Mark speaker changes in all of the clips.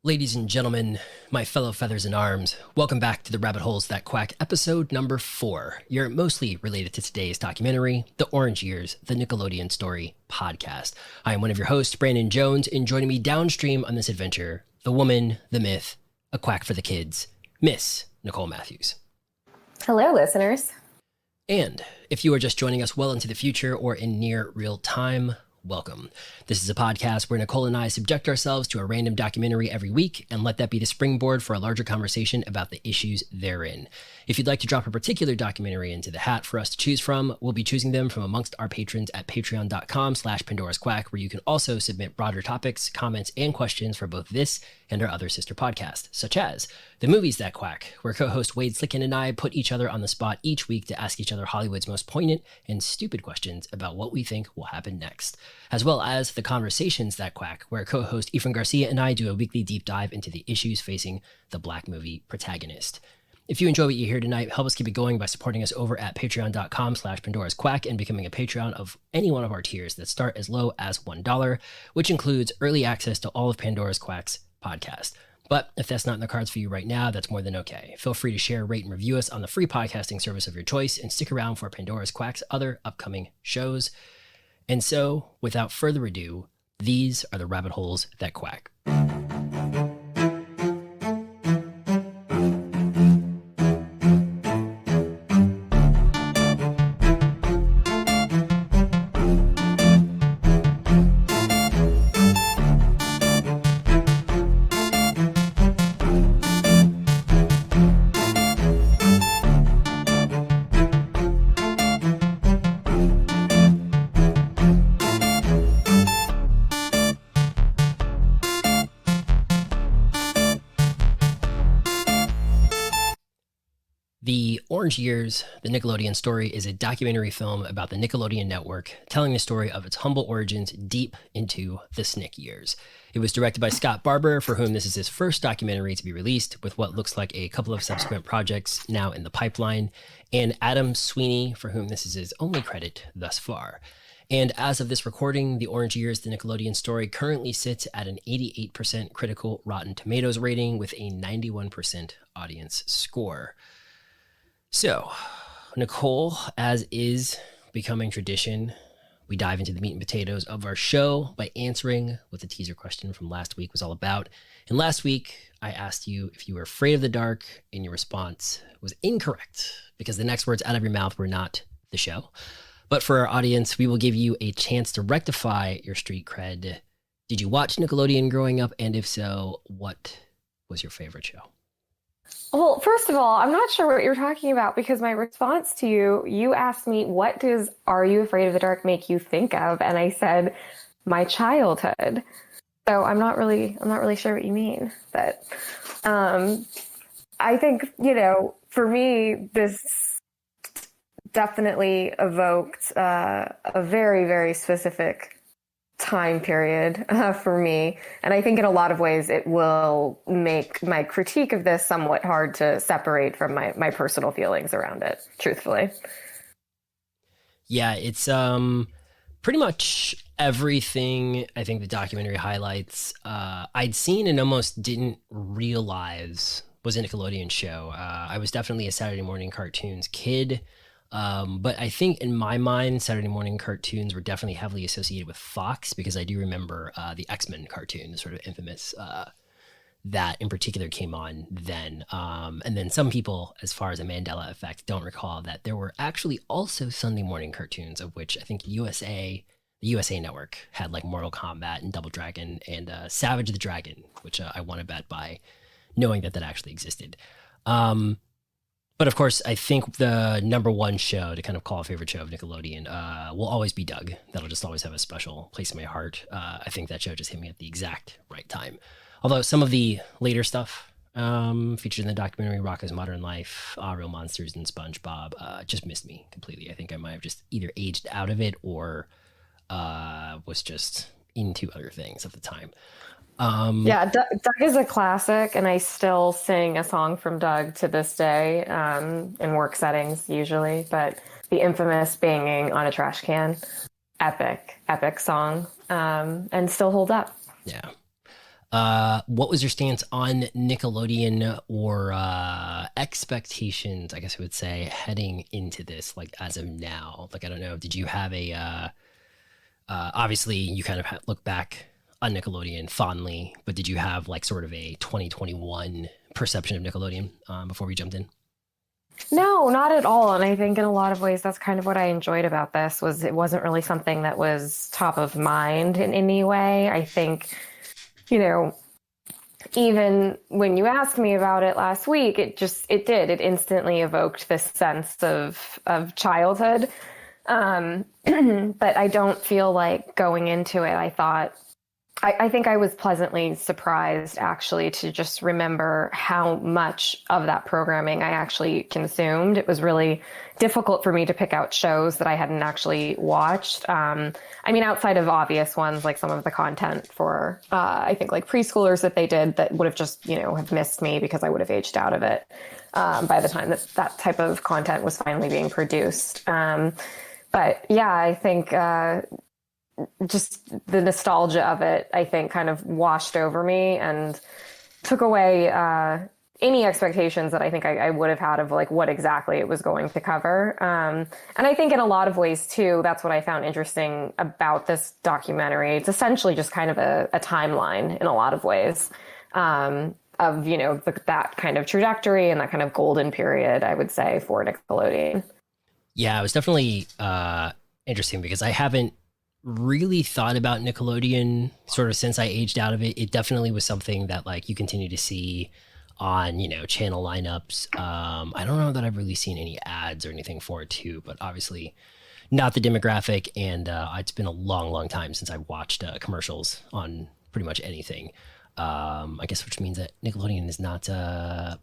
Speaker 1: Ladies and gentlemen, my fellow feathers in arms, welcome back to the Rabbit Holes That Quack, episode number 4. You're mostly related to today's documentary, The Orange Years, the Nickelodeon Story podcast. I am one of your hosts, Brandan Jones, and joining me downstream on this adventure, the woman, the myth, a quack for the kids, Miss Nicole Matthews.
Speaker 2: Hello, listeners.
Speaker 1: And if you are just joining us well into the future or in near real time, welcome. This is a podcast where Nicole and I subject ourselves to a random documentary every week and let that be the springboard for a larger conversation about the issues therein. If you'd like to drop a particular documentary into the hat for us to choose from, we'll be choosing them from amongst our patrons at patreon.com/Pandora's Quack, where you can also submit broader topics, comments, and questions for both this and our other sister podcast, such as The Movies That Quack, where co-host Wade Slicken and I put each other on the spot each week to ask each other Hollywood's most poignant and stupid questions about what we think will happen next, as well as The Conversations That Quack, where co-host Efren Garcia and I do a weekly deep dive into the issues facing the Black movie protagonist. If you enjoy what you hear tonight, help us keep it going by supporting us over at patreon.com/Pandora's Quack and becoming a Patreon of any one of our tiers that start as low as $1, which includes early access to all of Pandora's Quack's podcast. But if that's not in the cards for you right now, that's more than okay. Feel free to share, rate, and review us on the free podcasting service of your choice, and stick around for Pandora's Quack's other upcoming shows. And so, without further ado, these are the rabbit holes that quack. The Orange Years, the Nickelodeon Story is a documentary film about the Nickelodeon network, telling the story of its humble origins deep into the SNICK years. It was directed by Scott Barber, for whom this is his first documentary to be released, with what looks like a couple of subsequent projects now in the pipeline, and Adam Sweeney, for whom this is his only credit thus far. And as of this recording, The Orange Years, the Nickelodeon Story currently sits at an 88% critical Rotten Tomatoes rating with a 91% audience score. So, Nicole, as is becoming tradition, we dive into the meat and potatoes of our show by answering what the teaser question from last week was all about. And last week, I asked you if you were afraid of the dark, and your response was incorrect, because the next words out of your mouth were not the show. But for our audience, we will give you a chance to rectify your street cred. Did you watch Nickelodeon growing up? And if so, what was your favorite show?
Speaker 2: Well, first of all, I'm not sure what you're talking about, because my response to you asked me, what does Are You Afraid of the Dark make you think of? And I said, my childhood. So I'm not really sure what you mean. But I think, for me, this definitely evoked a very, very specific time period for me. And I think in a lot of ways it will make my critique of this somewhat hard to separate from my personal feelings around it, truthfully.
Speaker 1: Yeah, it's pretty much everything I think the documentary highlights I'd seen and almost didn't realize was a Nickelodeon show. I was definitely a Saturday morning cartoons kid. But I think in my mind, Saturday morning cartoons were definitely heavily associated with Fox, because I do remember the X-Men cartoon, the sort of infamous, that in particular came on then. And then some people, as far as a Mandela effect, don't recall that there were actually also Sunday morning cartoons, of which I think the USA Network had, like Mortal Kombat and Double Dragon and Savage the Dragon, which I won a bet by knowing that actually existed. But of course, I think the number one show to kind of call a favorite show of Nickelodeon will always be Doug. That'll just always have a special place in my heart. I think that show just hit me at the exact right time. Although some of the later stuff featured in the documentary, Rocko's Modern Life, Real Monsters, and SpongeBob just missed me completely. I think I might have just either aged out of it or was just into other things at the time.
Speaker 2: Doug is a classic, and I still sing a song from Doug to this day in work settings usually. But the infamous banging on a trash can, epic song, and still hold up.
Speaker 1: Yeah. What was your stance on Nickelodeon or expectations, I guess I would say, heading into this, like as of now? Like, I don't know, did you have a, obviously you kind of look back on Nickelodeon fondly, but did you have like sort of a 2021 perception of Nickelodeon before we jumped in?
Speaker 2: No, not at all. And I think in a lot of ways, that's kind of what I enjoyed about this was it wasn't really something that was top of mind in any way. I think, you know, even when you asked me about it last week, it instantly evoked this sense of childhood. But I don't feel like going into it, I think I was pleasantly surprised actually to just remember how much of that programming I actually consumed. It was really difficult for me to pick out shows that I hadn't actually watched. I mean, outside of obvious ones, like some of the content for, I think like preschoolers that they did that would have just, have missed me because I would have aged out of it by the time that type of content was finally being produced. But yeah, I think just the nostalgia of it, I think, kind of washed over me and took away any expectations that I think I would have had of like what exactly it was going to cover. And I think in a lot of ways too, that's what I found interesting about this documentary. It's essentially just kind of a timeline in a lot of ways of, that kind of trajectory and that kind of golden period, I would say, for Nickelodeon.
Speaker 1: Yeah, it was definitely interesting because I haven't really thought about Nickelodeon sort of since I aged out of it. It definitely was something that like you continue to see on, channel lineups. I don't know that I've really seen any ads or anything for it too, but obviously not the demographic. And it's been a long, long time since I've watched commercials on pretty much anything. I guess which means that Nickelodeon is not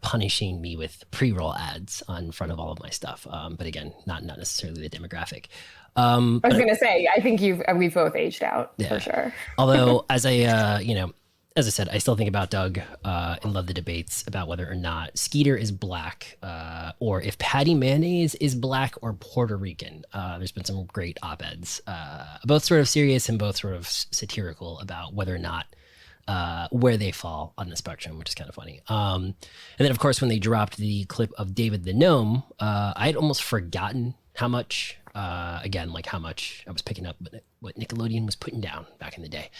Speaker 1: punishing me with pre-roll ads on front of all of my stuff. But again, not necessarily the demographic.
Speaker 2: I was going to say, I think we've both aged out for sure.
Speaker 1: Although, as I said, I still think about Doug and love the debates about whether or not Skeeter is black or if Patty Mayonnaise is black or Puerto Rican. There's been some great op-eds, both sort of serious and both sort of satirical about whether or not where they fall on the spectrum, which is kind of funny. And then, of course, when they dropped the clip of David the Gnome, I had almost forgotten how much how much I was picking up what Nickelodeon was putting down back in the day.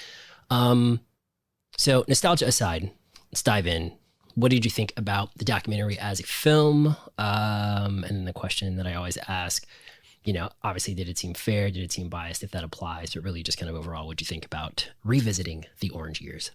Speaker 1: So nostalgia aside, let's dive in. What did you think about the documentary as a film? And then the question that I always ask, obviously, did it seem fair? Did it seem biased? If that applies, but really just kind of overall, what do you think about revisiting the orange years?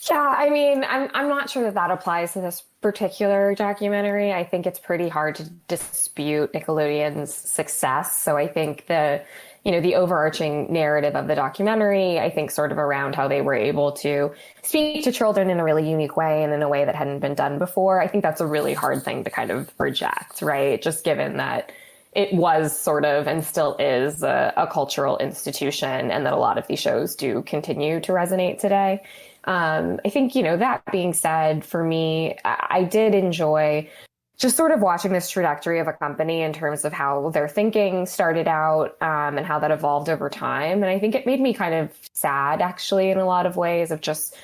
Speaker 2: Yeah, I mean, I'm not sure that applies to this particular documentary. I think it's pretty hard to dispute Nickelodeon's success. So I think the overarching narrative of the documentary, I think sort of around how they were able to speak to children in a really unique way and in a way that hadn't been done before. I think that's a really hard thing to kind of reject, right? Just given that it was sort of and still is a cultural institution and that a lot of these shows do continue to resonate today. I think, that being said, for me, I did enjoy just sort of watching this trajectory of a company in terms of how their thinking started out and how that evolved over time. And I think it made me kind of sad, actually, in a lot of ways of just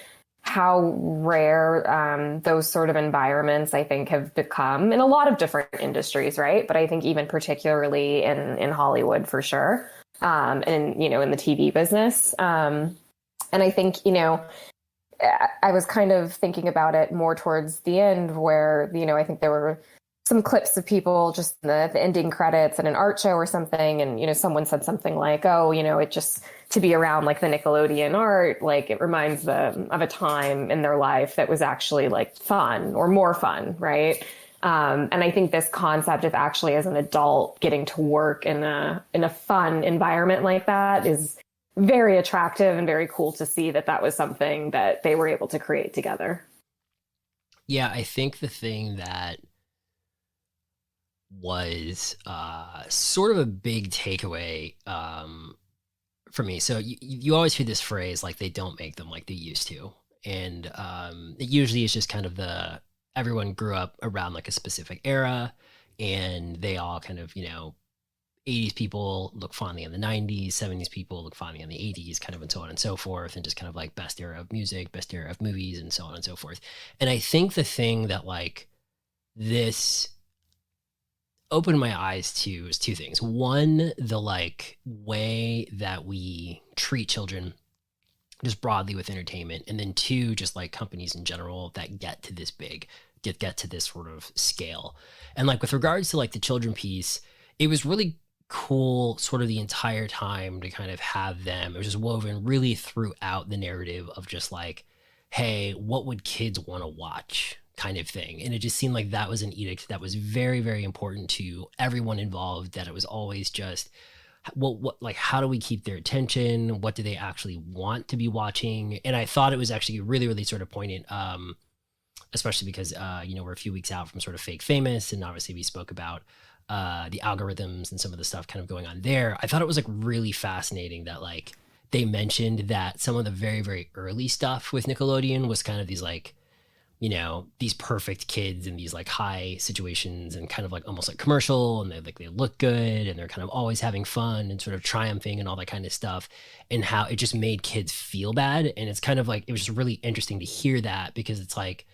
Speaker 2: how rare those sort of environments, I think, have become in a lot of different industries, right? But I think even particularly in Hollywood, for sure, and, in the TV business. And I think, I was kind of thinking about it more towards the end where, I think there were some clips of people just in the ending credits at an art show or something. And, someone said something like, oh, it just to be around like the Nickelodeon art, like it reminds them of a time in their life that was actually like fun or more fun. Right. And I think this concept of actually as an adult getting to work in a fun environment like that is very attractive and very cool to see that was something that they were able to create together.
Speaker 1: Yeah, I think the thing that was sort of a big takeaway for me. So you always hear this phrase, like they don't make them like they used to. And it usually is just kind of everyone grew up around like a specific era and they all kind of, 80s people look fondly on the 90s, 70s people look fondly on the 80s, kind of, and so on and so forth, and just kind of like best era of music, best era of movies, and so on and so forth. And I think the thing that like this opened my eyes to is two things. One, the like way that we treat children just broadly with entertainment, and then two, just like companies in general that get to this big, get to this sort of scale. And like with regards to like the children piece, it was really cool sort of the entire time to kind of have them, it was just woven really throughout the narrative of just like, hey, what would kids want to watch kind of thing. And it just seemed like that was an edict that was very, very important to everyone involved, that it was always just, what like, how do we keep their attention? What do they actually want to be watching? And I thought it was actually really, really sort of poignant, especially because, you know, we're a few weeks out from sort of Fake Famous. And obviously we spoke about the algorithms and some of the stuff kind of going on there. I thought it was like really fascinating that like they mentioned that some of the very, very early stuff with Nickelodeon was kind of these like, you know, these perfect kids in these like high situations and kind of like almost like commercial, and they look good and they're kind of always having fun and sort of triumphing and all that kind of stuff, and how it just made kids feel bad. And it's kind of like, it was just really interesting to hear that, because it's like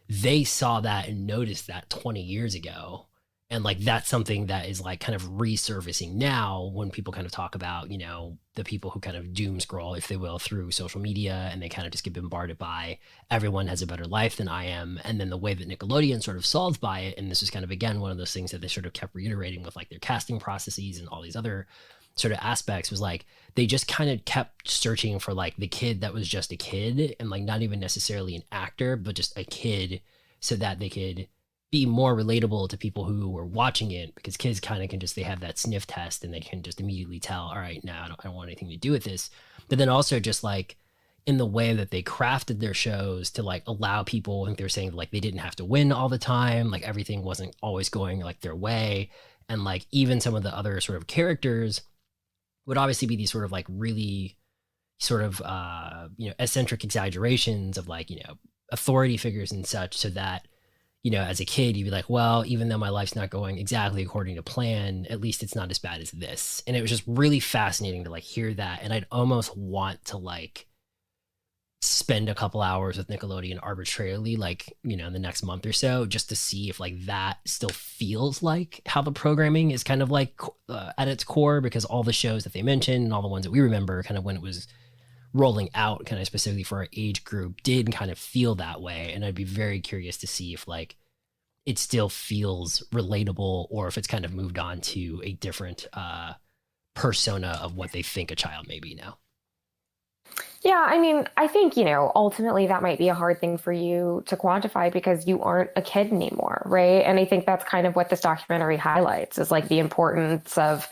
Speaker 1: they saw that and noticed that 20 years ago. And like, that's something that is like kind of resurfacing now when people kind of talk about, you know, the people who kind of doom scroll, if they will, through social media, and they kind of just get bombarded by everyone has a better life than I am. And then the way that Nickelodeon sort of solved by it, and this is kind of, again, one of those things that they sort of kept reiterating with like their casting processes and all these other sort of aspects, was like, they just kind of kept searching for like the kid that was just a kid, and like not even necessarily an actor, but just a kid, so that they could be more relatable to people who were watching it, because kids kind of can just, they have that sniff test and they can just immediately tell, all right, no, I don't want anything to do with this. But then also just like in the way that they crafted their shows to like allow people, I think they're saying like they didn't have to win all the time, like everything wasn't always going like their way. And like even some of the other sort of characters would obviously be these sort of like really sort of you know, eccentric exaggerations of like, you know, authority figures and such, so that, you know, as a kid, you'd be like, well, even though my life's not going exactly according to plan, at least it's not as bad as this. And it was just really fascinating to like hear that. And I'd almost want to like spend a couple hours with Nickelodeon arbitrarily, like, you know, in the next month or so, just to see if like that still feels like how the programming is kind of like at its core, because all the shows that they mentioned and all the ones that we remember kind of when it was rolling out kind of specifically for our age group did kind of feel that way. And I'd be very curious to see if like it still feels relatable, or if it's kind of moved on to a different persona of what they think a child may be now.
Speaker 2: Yeah, I mean, I think, you know, ultimately that might be a hard thing for you to quantify because you aren't a kid anymore, right? And I think that's kind of what this documentary highlights, is like the importance of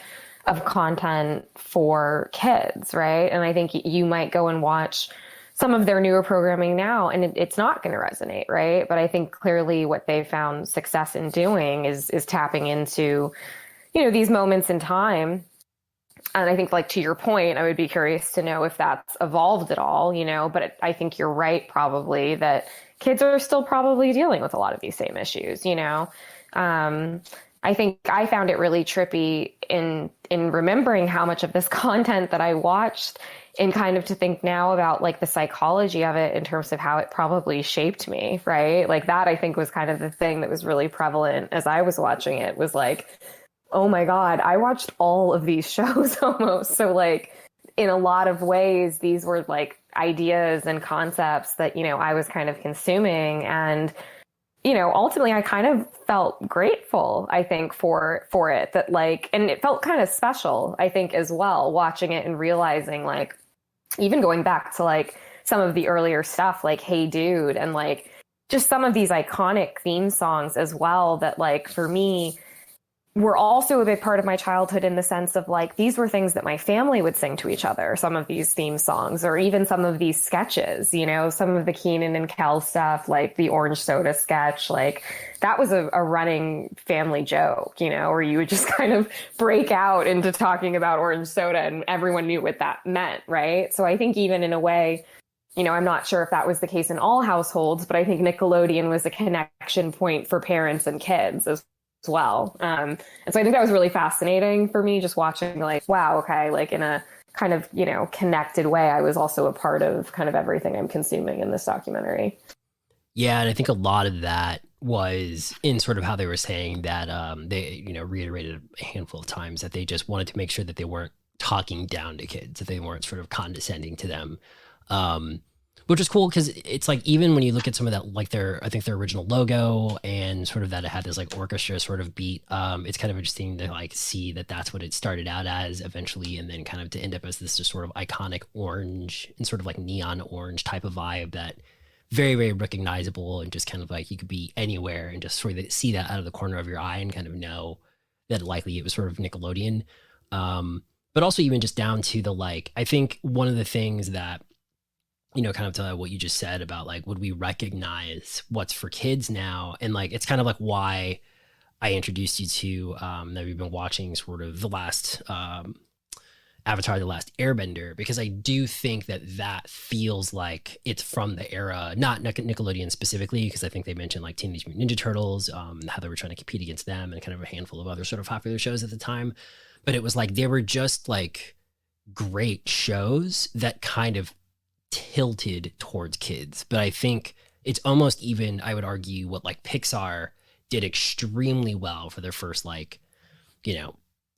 Speaker 2: content for kids, right? And I think you might go and watch some of their newer programming now and it's not going to resonate, right? But I think clearly what they found success in doing is tapping into, you know, these moments in time. And I think, like, to your point, I would be curious to know if that's evolved at all, you know, but I think you're right, probably, that kids are still probably dealing with a lot of these same issues, you know. I think I found it really trippy in remembering how much of this content that I watched, and kind of to think now about like the psychology of it in terms of how it probably shaped me, right? Like that, I think, was kind of the thing that was really prevalent as I was watching it, was like, oh my God, I watched all of these shows almost. So like in a lot of ways, these were like ideas and concepts that, you know, I was kind of consuming. And you know, ultimately I kind of felt grateful, I think, for it, that like, and it felt kind of special, I think, as well, watching it and realizing, like, even going back to like some of the earlier stuff, like Hey Dude, and like just some of these iconic theme songs as well, that like for me were also a big part of my childhood, in the sense of like, these were things that my family would sing to each other, some of these theme songs, or even some of these sketches, you know, some of the Keenan and Kel stuff, like the orange soda sketch, like that was a running family joke, you know, where you would just kind of break out into talking about orange soda and everyone knew what that meant, right? So I think even in a way, you know, I'm not sure if that was the case in all households, but I think Nickelodeon was a connection point for parents and kids as well. And so I think that was really fascinating for me, just watching like, wow, okay, like in a kind of, connected way, I was also a part of kind of everything I'm consuming in this documentary.
Speaker 1: Yeah, and I think a lot of that was in sort of how they were saying that they, reiterated a handful of times that they just wanted to make sure that they weren't talking down to kids, that they weren't sort of condescending to them. Which is cool because it's like, even when you look at some of that, like I think their original logo and sort of that it had this like orchestra sort of beat. It's kind of interesting to like see that that's what it started out as eventually, and then kind of to end up as this just sort of iconic orange and sort of like neon orange type of vibe that very, very recognizable, and just kind of like you could be anywhere and just sort of see that out of the corner of your eye and kind of know that likely it was sort of Nickelodeon. But also even just down to the like, I think one of the things that, kind of to what you just said about like, would we recognize what's for kids now? And like, it's kind of like why I introduced you to that we've been watching sort of the last Avatar, The Last Airbender, because I do think that feels like it's from the era, not Nickelodeon specifically, because I think they mentioned like Teenage Mutant Ninja Turtles, how they were trying to compete against them and kind of a handful of other sort of popular shows at the time. But it was like, they were just like great shows that kind of tilted towards kids. But I think it's almost even, I would argue, what like Pixar did extremely well for their first like,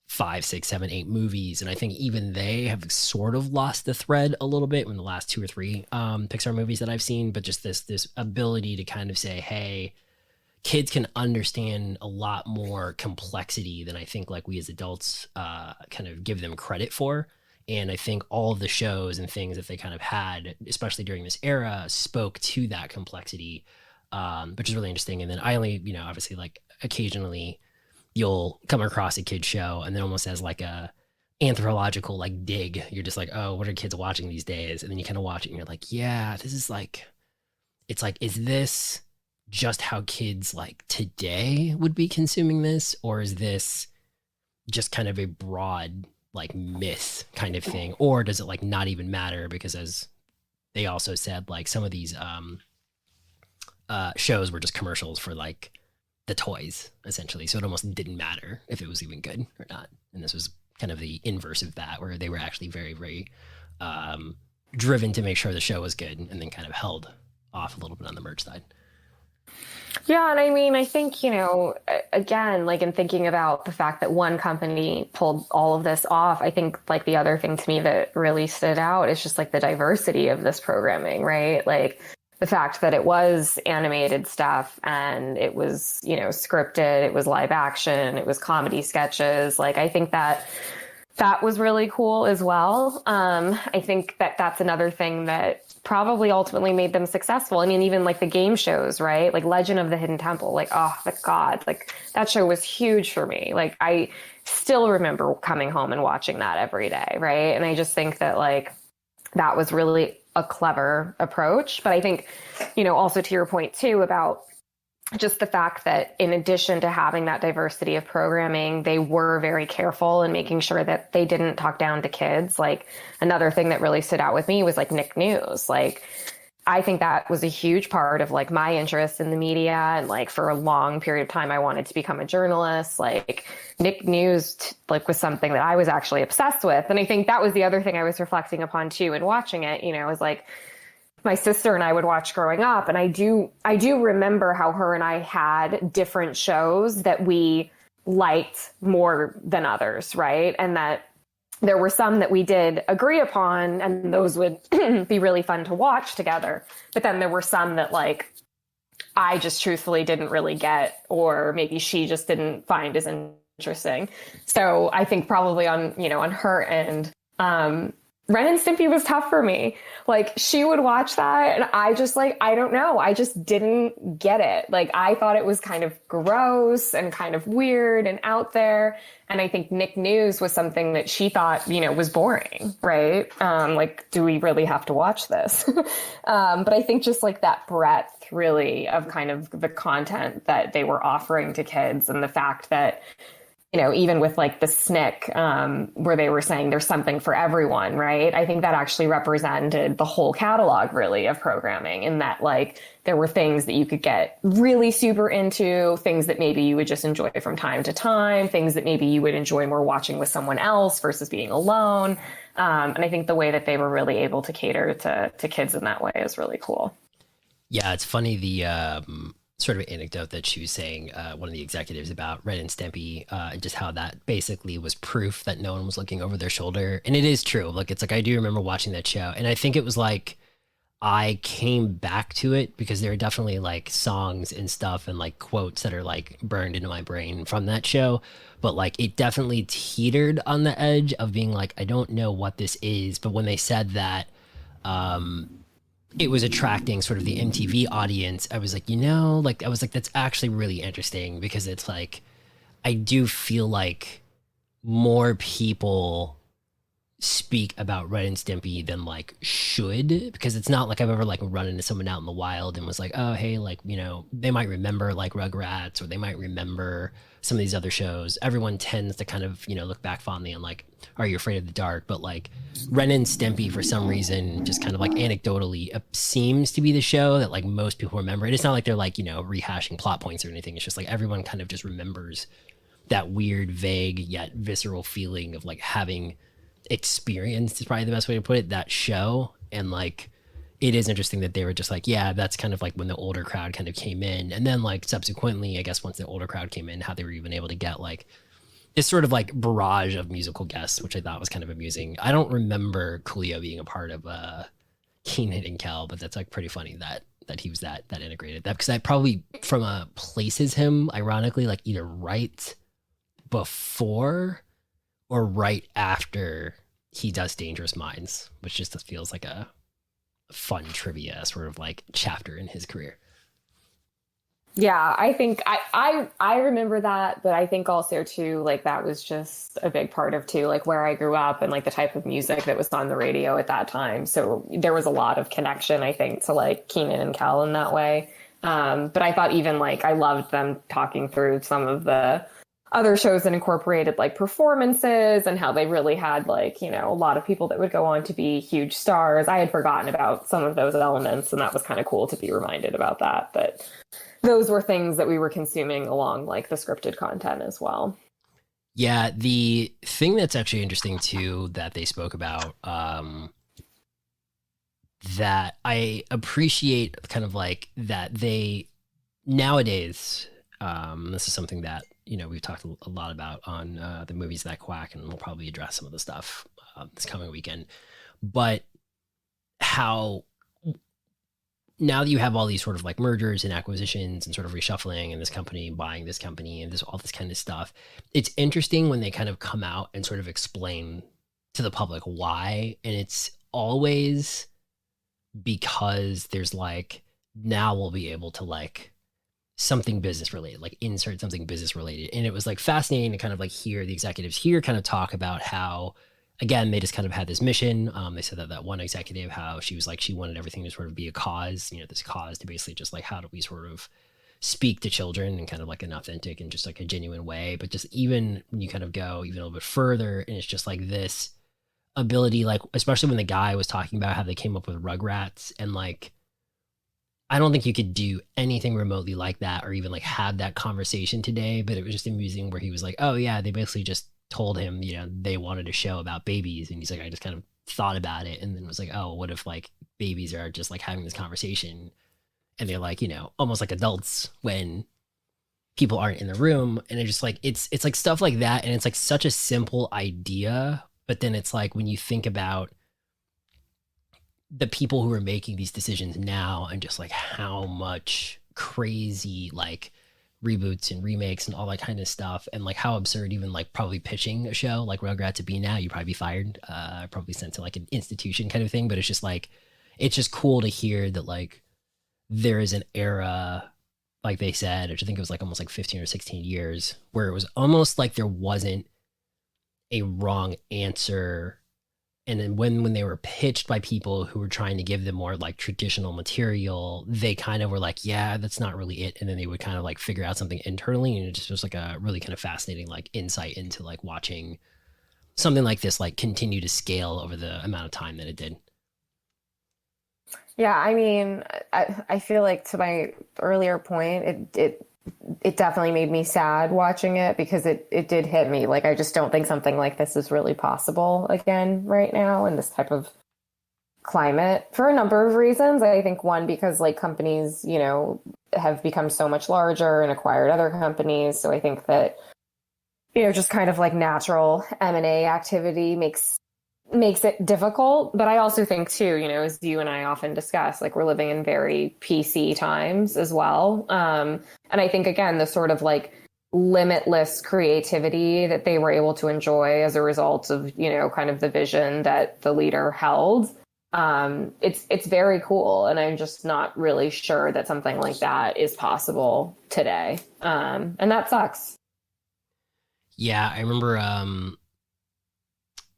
Speaker 1: 5, 6, 7, 8 movies. And I think even they have sort of lost the thread a little bit in the last 2 or 3 Pixar movies that I've seen. But just this ability to kind of say, hey, kids can understand a lot more complexity than I think like we as adults kind of give them credit for. And I think all of the shows and things that they kind of had, especially during this era, spoke to that complexity, which is really interesting. And then I only, obviously like occasionally you'll come across a kid's show and then almost as like a anthropological like dig, you're just like, oh, what are kids watching these days? And then you kind of watch it and you're like, yeah, this is like, it's like, is this just how kids like today would be consuming this? Or is this just kind of a broad like myth kind of thing? Or does it like not even matter? Because as they also said, like some of these shows were just commercials for like the toys essentially. So it almost didn't matter if it was even good or not. And this was kind of the inverse of that, where they were actually very, very driven to make sure the show was good, and then kind of held off a little bit on the merch side.
Speaker 2: Yeah, and I mean, I think, again, like in thinking about the fact that one company pulled all of this off, I think like the other thing to me that really stood out is just like the diversity of this programming, right? Like the fact that it was animated stuff and it was, scripted, it was live action, it was comedy sketches. Like, I think that was really cool as well. I think that that's another thing that probably ultimately made them successful. I mean, even like the game shows, right? Like Legend of the Hidden Temple, like, oh my God, like that show was huge for me. Like I still remember coming home and watching that every day, right? And I just think that like that was really a clever approach. But I think, also to your point too about just the fact that in addition to having that diversity of programming, they were very careful in making sure that they didn't talk down to kids. Like another thing that really stood out with me was like Nick News. Like I think that was a huge part of like my interest in the media. And like for a long period of time, I wanted to become a journalist. Like Nick News like was something that I was actually obsessed with. And I think that was the other thing I was reflecting upon too and watching it, was like my sister and I would watch growing up. And I do remember how her and I had different shows that we liked more than others, right? And that there were some that we did agree upon, and those would be really fun to watch together. But then there were some that like I just truthfully didn't really get, or maybe she just didn't find as interesting. So I think probably on her end, Ren and Stimpy was tough for me. Like she would watch that and I just like, I don't know. I just didn't get it. Like I thought it was kind of gross and kind of weird and out there. And I think Nick News was something that she thought, was boring, right? Like, do we really have to watch this? But I think just like that breadth really of kind of the content that they were offering to kids, and the fact that even with like the SNICK, where they were saying there's something for everyone, right? I think that actually represented the whole catalog really of programming, in that like there were things that you could get really super into, things that maybe you would just enjoy from time to time, things that maybe you would enjoy more watching with someone else versus being alone. And I think the way that they were really able to cater to kids in that way is really cool.
Speaker 1: Yeah, it's funny, the sort of anecdote that she was saying, one of the executives, about Ren and Stimpy, and just how that basically was proof that no one was looking over their shoulder. And it is true. Like, it's like, I do remember watching that show, and I think it was like, I came back to it because there are definitely like songs and stuff and like quotes that are like burned into my brain from that show. But like, it definitely teetered on the edge of being like, I don't know what this is. But when they said that, it was attracting sort of the MTV audience, I was like, I was like, that's actually really interesting, because it's like, I do feel like more people speak about Ren and Stimpy than like should, because it's not like I've ever like run into someone out in the wild and was like, oh, hey, like, they might remember like Rugrats, or they might remember some of these other shows. Everyone tends to kind of, look back fondly on like, Are You Afraid of the Dark? But like Ren and Stimpy, for some reason, just kind of like anecdotally, seems to be the show that like most people remember. And it's not like they're like, rehashing plot points or anything. It's just like everyone kind of just remembers that weird, vague, yet visceral feeling of like having experienced, is probably the best way to put it, that show. And like, it is interesting that they were just like, yeah, that's kind of like when the older crowd kind of came in. And then like subsequently, I guess once the older crowd came in, how they were even able to get like this sort of like barrage of musical guests, which I thought was kind of amusing. I don't remember Coolio being a part of Keenan and Kel, but that's like pretty funny that he was that integrated. That, because I probably from places him ironically like either right before or right after he does Dangerous Minds, which just feels like a fun trivia sort of like chapter in his career.
Speaker 2: Yeah, I think I remember that, but I think also too, like that was just a big part of too, like where I grew up and like the type of music that was on the radio at that time. So there was a lot of connection, I think, to like Keenan and Kel in that way. But I thought even like I loved them talking through some of the other shows that incorporated like performances and how they really had like, a lot of people that would go on to be huge stars. I had forgotten about some of those elements, and that was kind of cool to be reminded about that. But those were things that we were consuming along like the scripted content as well.
Speaker 1: Yeah, the thing that's actually interesting too that they spoke about, that I appreciate kind of like that they nowadays, this is something that we've talked a lot about on the movies that Quack, and we'll probably address some of the stuff this coming weekend. But how now that you have all these sort of like mergers and acquisitions and sort of reshuffling, and this company buying this company and all this kind of stuff, it's interesting when they kind of come out and sort of explain to the public why. And it's always because there's like, now we'll be able to like something business related, like insert something business related. And it was like fascinating to kind of like hear the executives here kind of talk about how, again, they just kind of had this mission. They said that one executive, how she was like, she wanted everything to sort of be a cause, this cause to basically just like, how do we sort of speak to children in kind of like an authentic and just like a genuine way. But just even when you kind of go even a little bit further, and it's just like this ability, like, especially when the guy was talking about how they came up with Rugrats, and like, I don't think you could do anything remotely like that or even like have that conversation today. But it was just amusing where he was like, oh yeah, they basically just told him, they wanted a show about babies. And he's like, I just kind of thought about it and then was like, oh, what if like babies are just like having this conversation and they're like, almost like adults when people aren't in the room. And it's just like, it's like stuff like that. And it's like such a simple idea. But then it's like, when you think about the people who are making these decisions now and just like how much crazy like reboots and remakes and all that kind of stuff, and like how absurd even like probably pitching a show like Rugrats to be now, you'd probably be fired, probably sent to like an institution kind of thing. But it's just like, it's just cool to hear that like there is an era, like they said, which I think it was like almost like 15 or 16 years, where it was almost like there wasn't a wrong answer And then when they were pitched by people who were trying to give them more like traditional material, they kind of were like, yeah, that's not really it. And then they would kind of like figure out something internally. And it just was like a really kind of fascinating like insight into like watching something like this like continue to scale over the amount of time that it did.
Speaker 2: Yeah, I mean, I feel like to my earlier point, it definitely made me sad watching it because it did hit me. Like, I just don't think something like this is really possible again right now in this type of climate for a number of reasons. I think one, because like companies, you know, have become so much larger and acquired other companies. So I think that, you know, just kind of like natural M&A activity makes it difficult. But I also think too, you know, as you and I often discuss, like we're living in very PC times as well. And I think, again, the sort of like limitless creativity that they were able to enjoy as a result of, you know, kind of the vision that the leader held. It's very cool. And I'm just not really sure that something like that is possible today. And that sucks.
Speaker 1: Yeah, I remember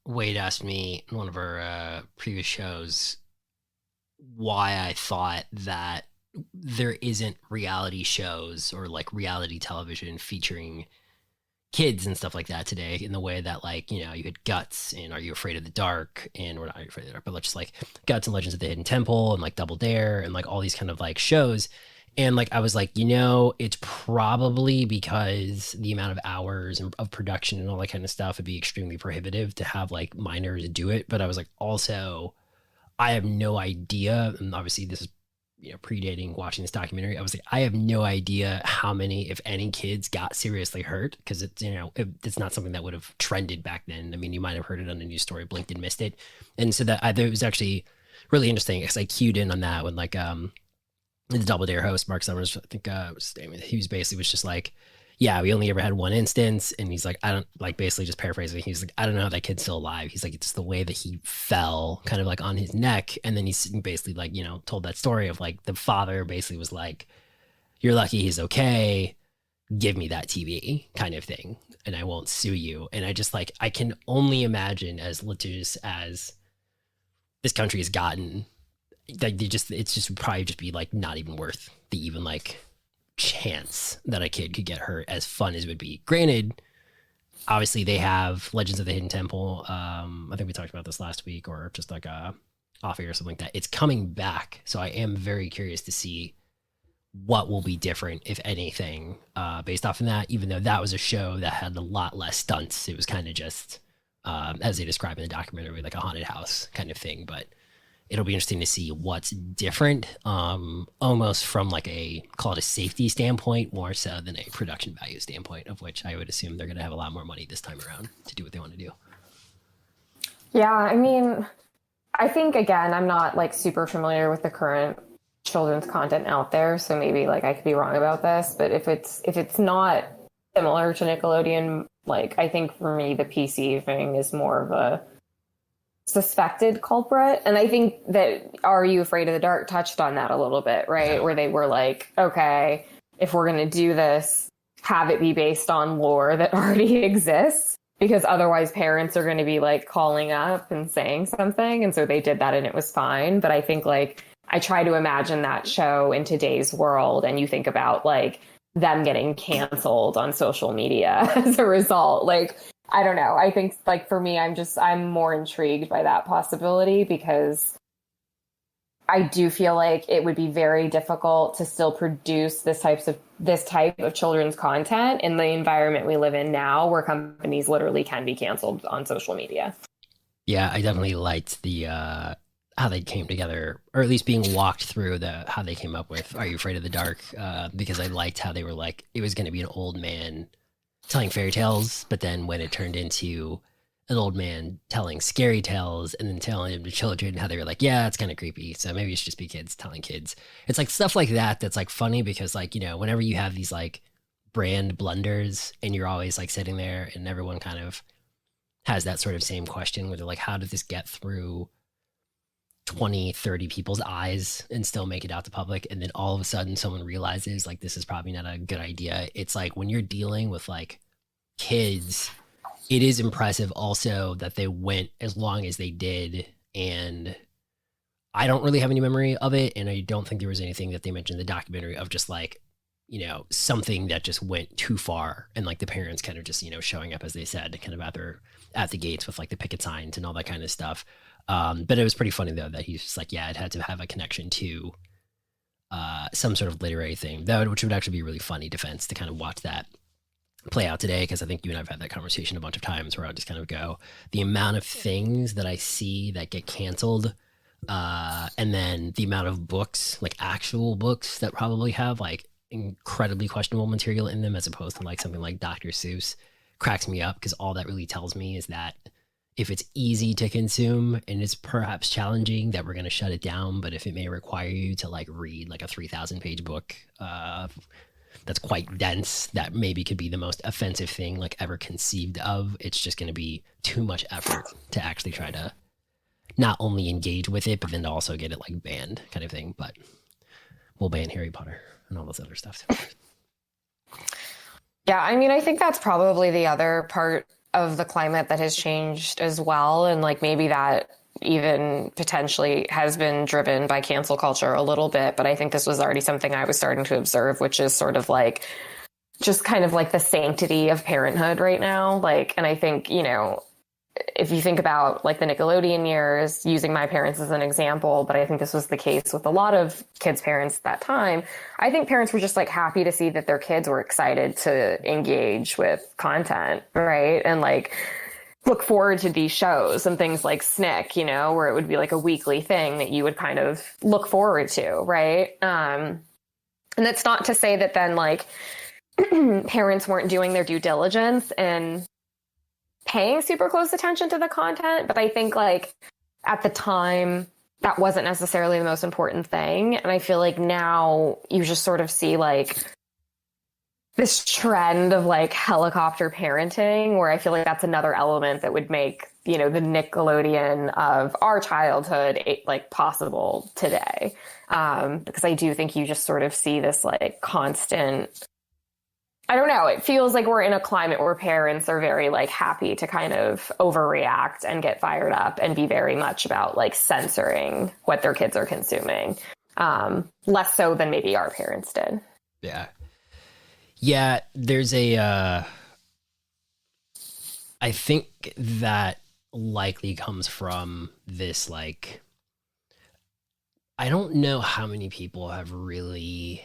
Speaker 1: Wade asked me in one of our previous shows why I thought that there isn't reality shows or like reality television featuring kids and stuff like that today in the way that, like, you know, you had Guts and Are You Afraid of the Dark, and we're not Afraid of the Dark, but just like Guts and Legends of the Hidden Temple and like Double Dare and like all these kind of like shows. And like I was like, you know, it's probably because the amount of hours of production and all that kind of stuff would be extremely prohibitive to have like minors do it. But I was like, also, I have no idea, and obviously this is, you know, predating watching this documentary. I was like, I have no idea how many, if any, kids got seriously hurt, because it's, you know, it's not something that would have trended back then. I mean, you might have heard it on a news story, blinked and missed it. And so that it was actually really interesting because I cued in on that when like the Double Dare host, Mark Summers, I think he was basically was just like, yeah, we only ever had one instance. And he's like, I don't, like, basically just paraphrasing, he's like, I don't know how that kid's still alive. He's like, it's the way that he fell kind of like on his neck. And then he's basically like, you know, told that story of like the father basically was like, you're lucky he's okay. Give me that TV kind of thing, and I won't sue you. And I just like, I can only imagine as litigious as this country has gotten, like it's just would probably just be like not even worth the even like chance that a kid could get hurt, as fun as it would be. Granted, obviously they have Legends of the Hidden Temple. I think we talked about this last week or just like off air or something like that. It's coming back, so I am very curious to see what will be different, if anything, based off of that. Even though that was a show that had a lot less stunts, it was kind of just as they describe in the documentary, like a haunted house kind of thing. But it'll be interesting to see what's different, almost from like a, call it a safety standpoint, more so than a production value standpoint, of which I would assume they're going to have a lot more money this time around to do what they want to do.
Speaker 2: Yeah, I mean, I think, again, I'm not like super familiar with the current children's content out there, so maybe like I could be wrong about this, but if it's not similar to Nickelodeon, like I think for me the PC thing is more of a suspected culprit. And I think that Are You Afraid of the Dark touched on that a little bit, right? Yeah. Where they were like, okay, if we're going to do this, have it be based on lore that already exists, because otherwise parents are going to be like calling up and saying something. And so they did that and it was fine. But I think like I try to imagine that show in today's world, and you think about like them getting canceled on social media as a result. Like, I don't know. I think like for me, I'm more intrigued by that possibility, because I do feel like it would be very difficult to still produce this type of children's content in the environment we live in now, where companies literally can be canceled on social media.
Speaker 1: Yeah, I definitely liked the how they came together, or at least being walked through how they came up with Are You Afraid of the Dark, because I liked how they were like, it was going to be an old man telling fairy tales, but then when it turned into an old man telling scary tales and then telling them to children, how they were like, yeah, it's kind of creepy, so maybe it should just be kids telling kids. It's like stuff like that that's like funny, because like, you know, whenever you have these like brand blunders and you're always like sitting there and everyone kind of has that sort of same question where they're like, how did this get through 20, 30 people's eyes and still make it out to public? And then all of a sudden someone realizes like, this is probably not a good idea. It's like when you're dealing with like kids, it is impressive also that they went as long as they did. And I don't really have any memory of it. And I don't think there was anything that they mentioned in the documentary of just like, you know, something that just went too far. And like the parents kind of just, you know, showing up, as they said, kind of at the gates with like the picket signs and all that kind of stuff. But it was pretty funny though, that he's just like, yeah, it had to have a connection to some sort of literary thing, which would actually be a really funny defense to kind of watch that play out today. Cause I think you and I've had that conversation a bunch of times where I'll just kind of go, the amount of things that I see that get canceled, and then the amount of books, like actual books that probably have like incredibly questionable material in them, as opposed to like something like Dr. Seuss, cracks me up. Because all that really tells me is that if it's easy to consume and it's perhaps challenging, that we're going to shut it down. But if it may require you to like read like a 3,000 page book that's quite dense, that maybe could be the most offensive thing like ever conceived of, it's just going to be too much effort to actually try to not only engage with it, but then to also get it like banned, kind of thing. But we'll ban Harry Potter and all those other stuff.
Speaker 2: Yeah, I mean, I think that's probably the other part of the climate that has changed as well. And like maybe that even potentially has been driven by cancel culture a little bit. But I think this was already something I was starting to observe, which is sort of like just kind of like the sanctity of parenthood right now. Like, and I think, you know, if you think about like the Nickelodeon years, using my parents as an example, but I think this was the case with a lot of kids' parents at that time, I think parents were just like happy to see that their kids were excited to engage with content, right? And like look forward to these shows and things like SNICK, you know, where it would be like a weekly thing that you would kind of look forward to, right? And that's not to say that then like parents weren't doing their due diligence and paying super close attention to the content, but I think like at the time that wasn't necessarily the most important thing. And I feel like now you just sort of see like this trend of like helicopter parenting, where I feel like that's another element that would make, you know, the Nickelodeon of our childhood like possible today. Because I do think you just sort of see this like constant, I don't know, it feels like we're in a climate where parents are very like happy to kind of overreact and get fired up and be very much about like censoring what their kids are consuming. Less so than maybe our parents did.
Speaker 1: Yeah. Yeah, there's I think that likely comes from this, like, I don't know how many people have really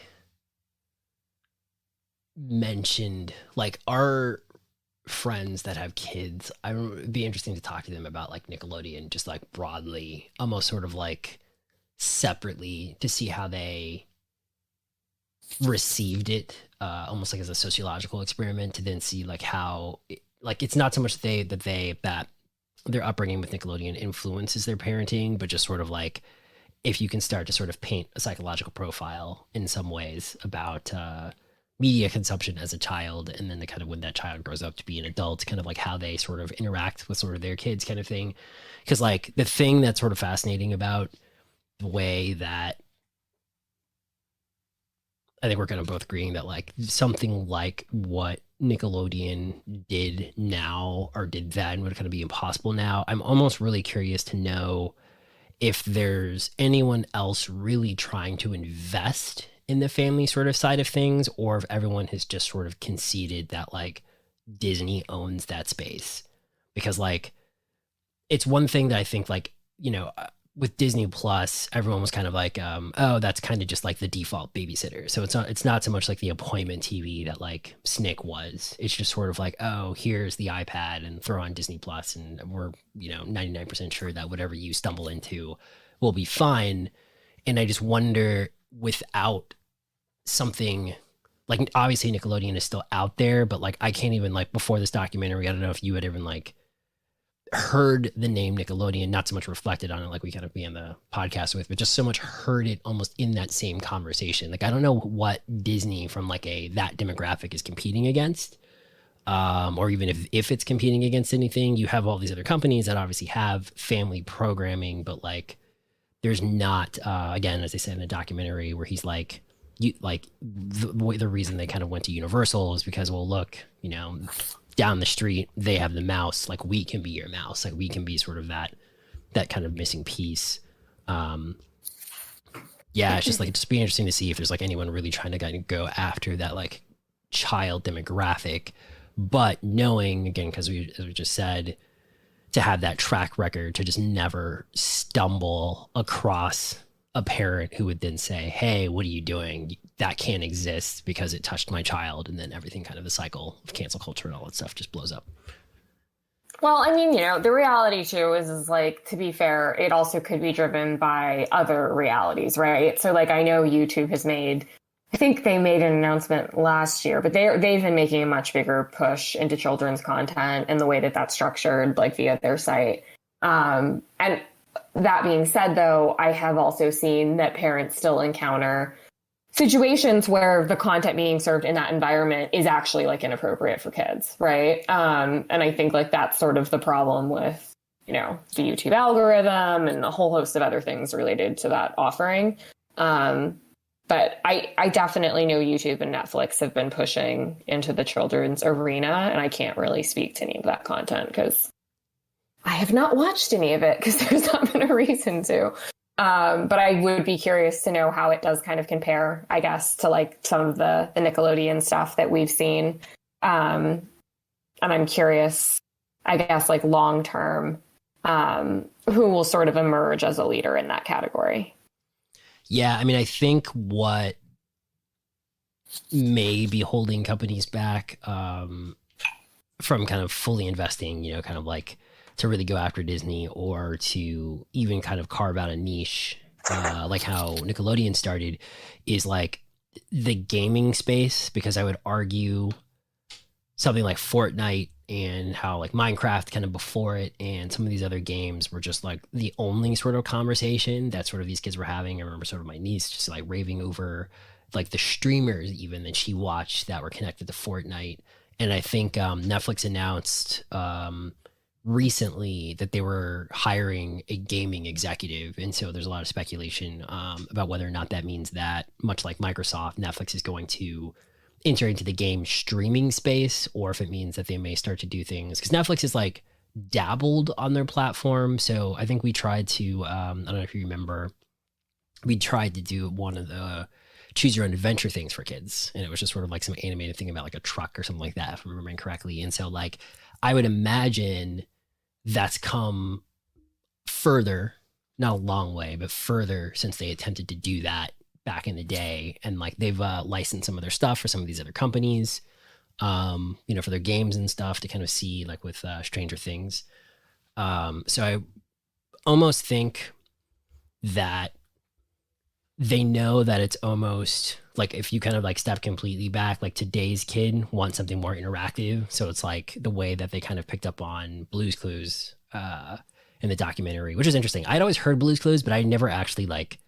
Speaker 1: mentioned, like, our friends that have kids. It'd be interesting to talk to them about, like, Nickelodeon, just, like, broadly, almost sort of, like, separately, to see how they received it, almost like as a sociological experiment, to then see, like, how, like, it's not so much that their upbringing with Nickelodeon influences their parenting, but just sort of, like, if you can start to sort of paint a psychological profile in some ways about media consumption as a child, and then the kind of when that child grows up to be an adult, kind of like how they sort of interact with sort of their kids, kind of thing. Because like the thing that's sort of fascinating about the way that I think we're kind of both agreeing that like something like what Nickelodeon did now or did then would kind of be impossible now. I'm almost really curious to know if there's anyone else really trying to invest in the family sort of side of things, or if everyone has just sort of conceded that like Disney owns that space. Because like it's one thing that I think, like, you know, with Disney Plus, everyone was kind of like, oh, that's kind of just like the default babysitter. So it's not so much like the appointment TV that like SNICK was. It's just sort of like, oh, here's the iPad and throw on Disney Plus, and we're, you know, 99% sure that whatever you stumble into will be fine. And I just wonder, without something like, obviously Nickelodeon is still out there, but like I can't even, like, before this documentary, I don't know if you had even like heard the name Nickelodeon, not so much reflected on it like we kind of began the podcast with, but just so much heard it almost in that same conversation. Like I don't know what Disney from like that demographic is competing against, or even if it's competing against anything. You have all these other companies that obviously have family programming, but like there's not, again, as I said in the documentary, where he's like, the reason they kind of went to Universal is because, well, look, you know, down the street, they have the mouse. Like, we can be your mouse. Like, we can be sort of that kind of missing piece. Yeah, it's just like, just be interesting to see if there's like anyone really trying to kind of go after that like child demographic, but knowing, again, because as we just said, to have that track record to just never stumble across a parent who would then say, hey, what are you doing? That can't exist because it touched my child. And then everything, kind of the cycle of cancel culture and all that stuff, just blows up.
Speaker 2: Well, I mean, the reality too is like, to be fair, it also could be driven by other realities, right? So like, I know YouTube has I think they made an announcement last year, but they've been making a much bigger push into children's content and the way that that's structured, like via their site. And that being said, though, I have also seen that parents still encounter situations where the content being served in that environment is actually like inappropriate for kids, right? And I think like that's sort of the problem with, the YouTube algorithm and a whole host of other things related to that offering. But I definitely know YouTube and Netflix have been pushing into the children's arena, and I can't really speak to any of that content because I have not watched any of it because there's not been a reason to. But I would be curious to know how it does kind of compare, I guess, to like some of the Nickelodeon stuff that we've seen. And I'm curious, I guess, like long term, who will sort of emerge as a leader in that category.
Speaker 1: Yeah, I mean, I think what may be holding companies back from kind of fully investing, kind of like to really go after Disney or to even kind of carve out a niche, like how Nickelodeon started, is like the gaming space, because I would argue something like Fortnite and how like Minecraft kind of before it and some of these other games were just like the only sort of conversation that sort of these kids were having. I remember sort of my niece just like raving over like the streamers even that she watched that were connected to Fortnite. And I think Netflix announced recently that they were hiring a gaming executive. And so there's a lot of speculation about whether or not that means that, much like Microsoft, Netflix is going to enter into the game streaming space, or if it means that they may start to do things, because Netflix is like dabbled on their platform. So I think we tried to, I don't know if you remember, we tried to do one of the choose your own adventure things for kids. And it was just sort of like some animated thing about like a truck or something like that, if I'm remembering correctly. And so like, I would imagine that's come further, not a long way, but further since they attempted to do that back in the day. And like they've licensed some of their stuff for some of these other companies, for their games and stuff, to kind of see like with Stranger Things. So I almost think that they know that it's almost like, if you kind of like step completely back, like today's kid wants something more interactive. So it's like the way that they kind of picked up on Blue's Clues in the documentary, which is interesting. I'd always heard Blue's Clues, but I never actually like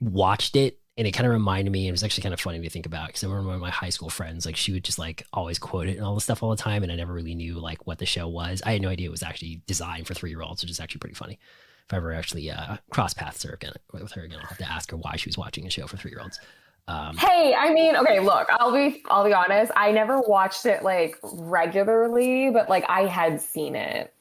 Speaker 1: watched it. And it kind of reminded me, it was actually kind of funny to think about, because I remember one of my high school friends, like she would just like always quote it and all this stuff all the time. And I never really knew like what the show was. I had no idea it was actually designed for 3-year-olds, which is actually pretty funny. If I ever actually cross paths with her again, I'll have to ask her why she was watching a show for 3-year-olds.
Speaker 2: Hey, I mean, okay, look, I'll be honest. I never watched it like regularly, but like I had seen it.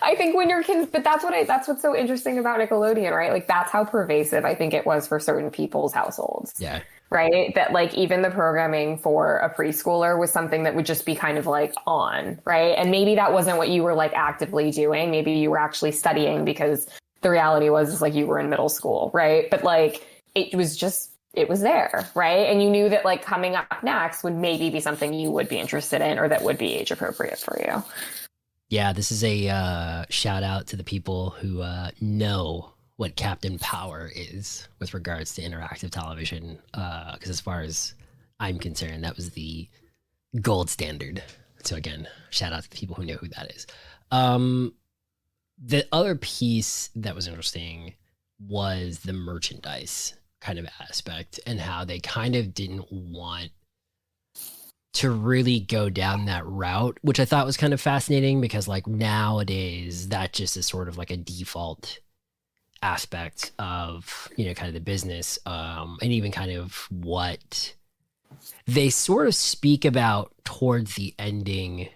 Speaker 2: I think when you're kids, but that's what's so interesting about Nickelodeon, right? Like that's how pervasive I think it was for certain people's households.
Speaker 1: Yeah.
Speaker 2: Right. That like even the programming for a preschooler was something that would just be kind of like on. Right. And maybe that wasn't what you were like actively doing. Maybe you were actually studying, because the reality was like you were in middle school. Right. But like it was there. Right. And you knew that like coming up next would maybe be something you would be interested in, or that would be age appropriate for you.
Speaker 1: Yeah. This is a shout out to the people who know what Captain Power is with regards to interactive television. Because as far as I'm concerned, that was the gold standard. So again, shout out to the people who know who that is. The other piece that was interesting was the merchandise kind of aspect, and how they kind of didn't want to really go down that route, which I thought was kind of fascinating, because like nowadays that just is sort of like a default aspect of kind of the business, and even kind of what They sort of speak about towards the ending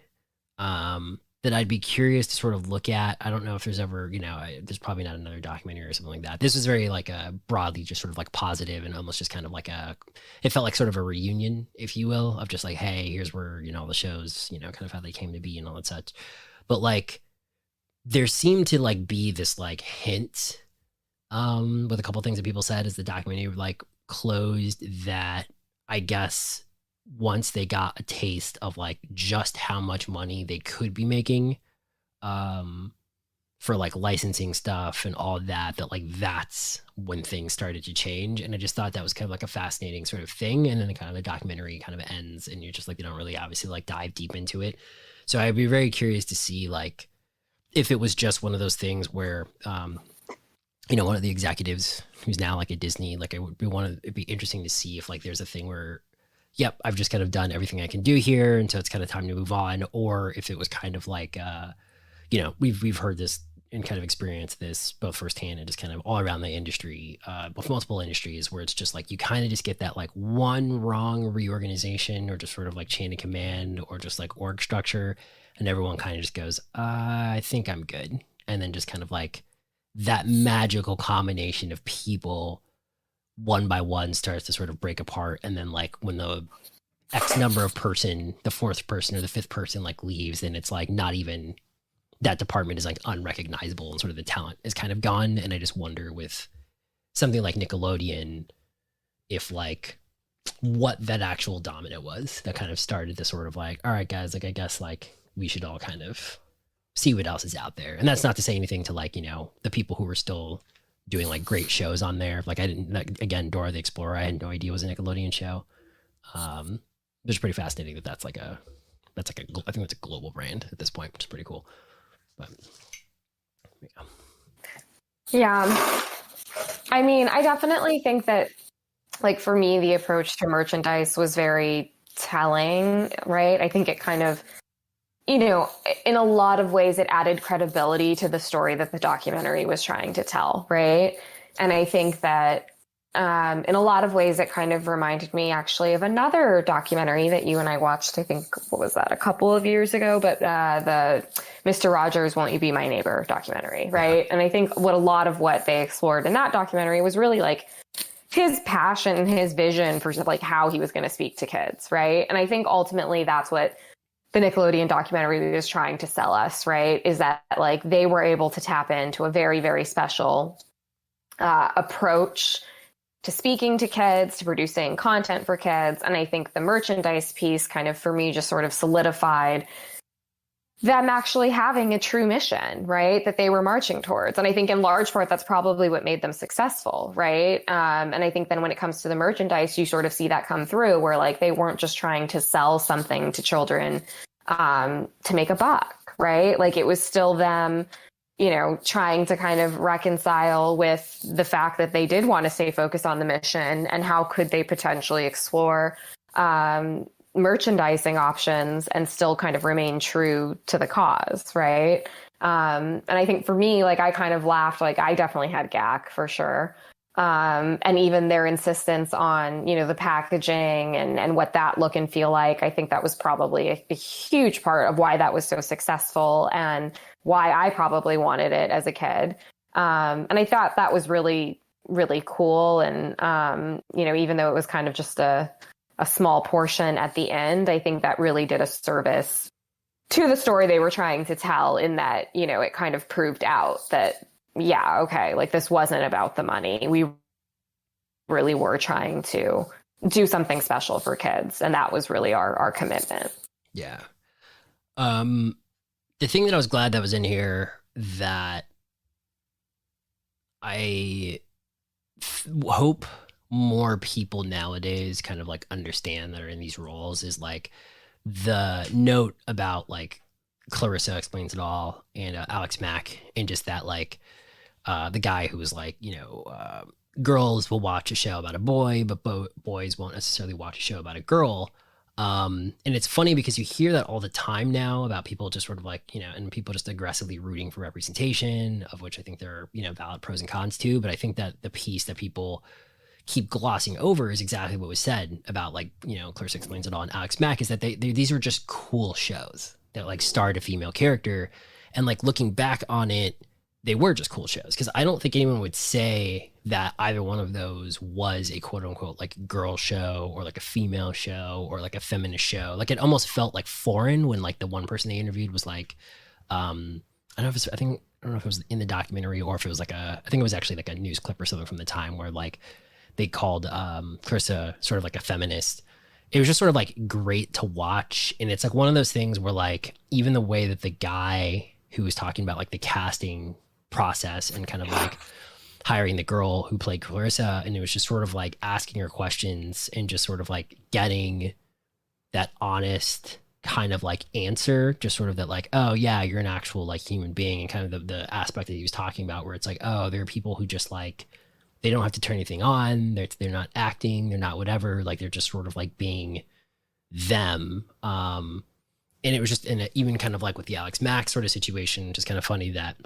Speaker 1: that I'd be curious to sort of look at. I don't know if there's ever, there's probably not another documentary or something like that. This was very like a broadly just sort of like positive and almost just kind of like it felt like sort of a reunion, if you will, of just like, hey, here's where, all the shows, kind of how they came to be and all that such. But like, there seemed to like be this like hint with a couple things that people said as the documentary like closed, that I guess once they got a taste of like just how much money they could be making for like licensing stuff and all that like that's when things started to change. And I just thought that was kind of like a fascinating sort of thing. And then kind of the documentary kind of ends and you're just like, they don't really obviously like dive deep into it. So I'd be very curious to see like if it was just one of those things where one of the executives who's now like at Disney, like it'd be interesting to see if like there's a thing where, yep, I've just kind of done everything I can do here, and so it's kind of time to move on. Or if it was kind of like, we've heard this and kind of experienced this both firsthand and just kind of all around the industry, with multiple industries, where it's just like you kind of just get that like one wrong reorganization or just sort of like chain of command or just like org structure, and everyone kind of just goes, I think I'm good, and then just kind of like that magical combination of people one by one starts to sort of break apart. And then like when the X number of person, the fourth person or the fifth person like leaves, then it's like not even that department is like unrecognizable and sort of the talent is kind of gone. And I just wonder with something like Nickelodeon, if like what that actual domino was that kind of started to sort of like, all right, guys, like I guess like we should all kind of see what else is out there. And that's not to say anything to like, the people who were still doing like great shows on there. Like I didn't, like, again, Dora the Explorer, I had no idea was a Nickelodeon show. It's pretty fascinating that that's like I think that's a global brand at this point, which is pretty cool. But
Speaker 2: yeah. I mean, I definitely think that like for me, the approach to merchandise was very telling, right? I think it kind of, in a lot of ways, it added credibility to the story that the documentary was trying to tell, right? And I think that in a lot of ways, it kind of reminded me actually of another documentary that you and I watched, I think, what was that, a couple of years ago, but the Mr. Rogers, Won't You Be My Neighbor documentary, right? Yeah. And I think a lot of what they explored in that documentary was really like his passion and his vision for like how he was going to speak to kids, right? And I think ultimately that's what the Nickelodeon documentary was trying to sell us, right? Is that like they were able to tap into a very, very special approach to speaking to kids, to producing content for kids. And I think the merchandise piece kind of, for me, just sort of solidified them actually having a true mission, right? That they were marching towards. And I think in large part, that's probably what made them successful, right? And I think then when it comes to the merchandise, you sort of see that come through where like they weren't just trying to sell something to children to make a buck, right? Like it was still them, trying to kind of reconcile with the fact that they did want to stay focused on the mission and how could they potentially explore merchandising options and still kind of remain true to the cause, right? And I think for me, like I kind of laughed, like I definitely had gack for sure. And even their insistence on, the packaging and what that look and feel like, I think that was probably a huge part of why that was so successful and why I probably wanted it as a kid. And I thought that was really, really cool. And, even though it was kind of just a small portion at the end, I think that really did a service to the story they were trying to tell in that, it kind of proved out that, yeah, okay, like this wasn't about the money. We really were trying to do something special for kids. And that was really our commitment.
Speaker 1: Yeah. The thing that I was glad that was in here that I hope more people nowadays kind of like understand that are in these roles is like the note about like Clarissa Explains It All and Alex Mack, and just that like the guy who was like, girls will watch a show about a boy, but boys won't necessarily watch a show about a girl. And it's funny because you hear that all the time now about people just sort of like, and people just aggressively rooting for representation, of which I think there are, valid pros and cons too. But I think that the piece that people keep glossing over is exactly what was said about, like, you know, Clarissa Explains It All and Alex Mack, is that these were just cool shows that like starred a female character. And like looking back on it, they were just cool shows, because I don't think anyone would say that either one of those was a quote unquote like girl show or like a female show or like a feminist show. Like it almost felt like foreign when like the one person they interviewed was like, I don't know if it was in the documentary or if it was like I think it was actually like a news clip or something from the time where like they called Clarissa sort of like a feminist. It was just sort of like great to watch. And it's like one of those things where like even the way that the guy who was talking about like the casting process and kind of like hiring the girl who played Clarissa, and it was just sort of like asking her questions and just sort of like getting that honest kind of like answer, just sort of that like, oh yeah, you're an actual like human being, and kind of the aspect that he was talking about where it's like, oh, there are people who just like, they don't have to turn anything on, they're not acting, they're not whatever, like they're just sort of like being them. And it was just, and even kind of like with the Alex Mack sort of situation, just kind of funny that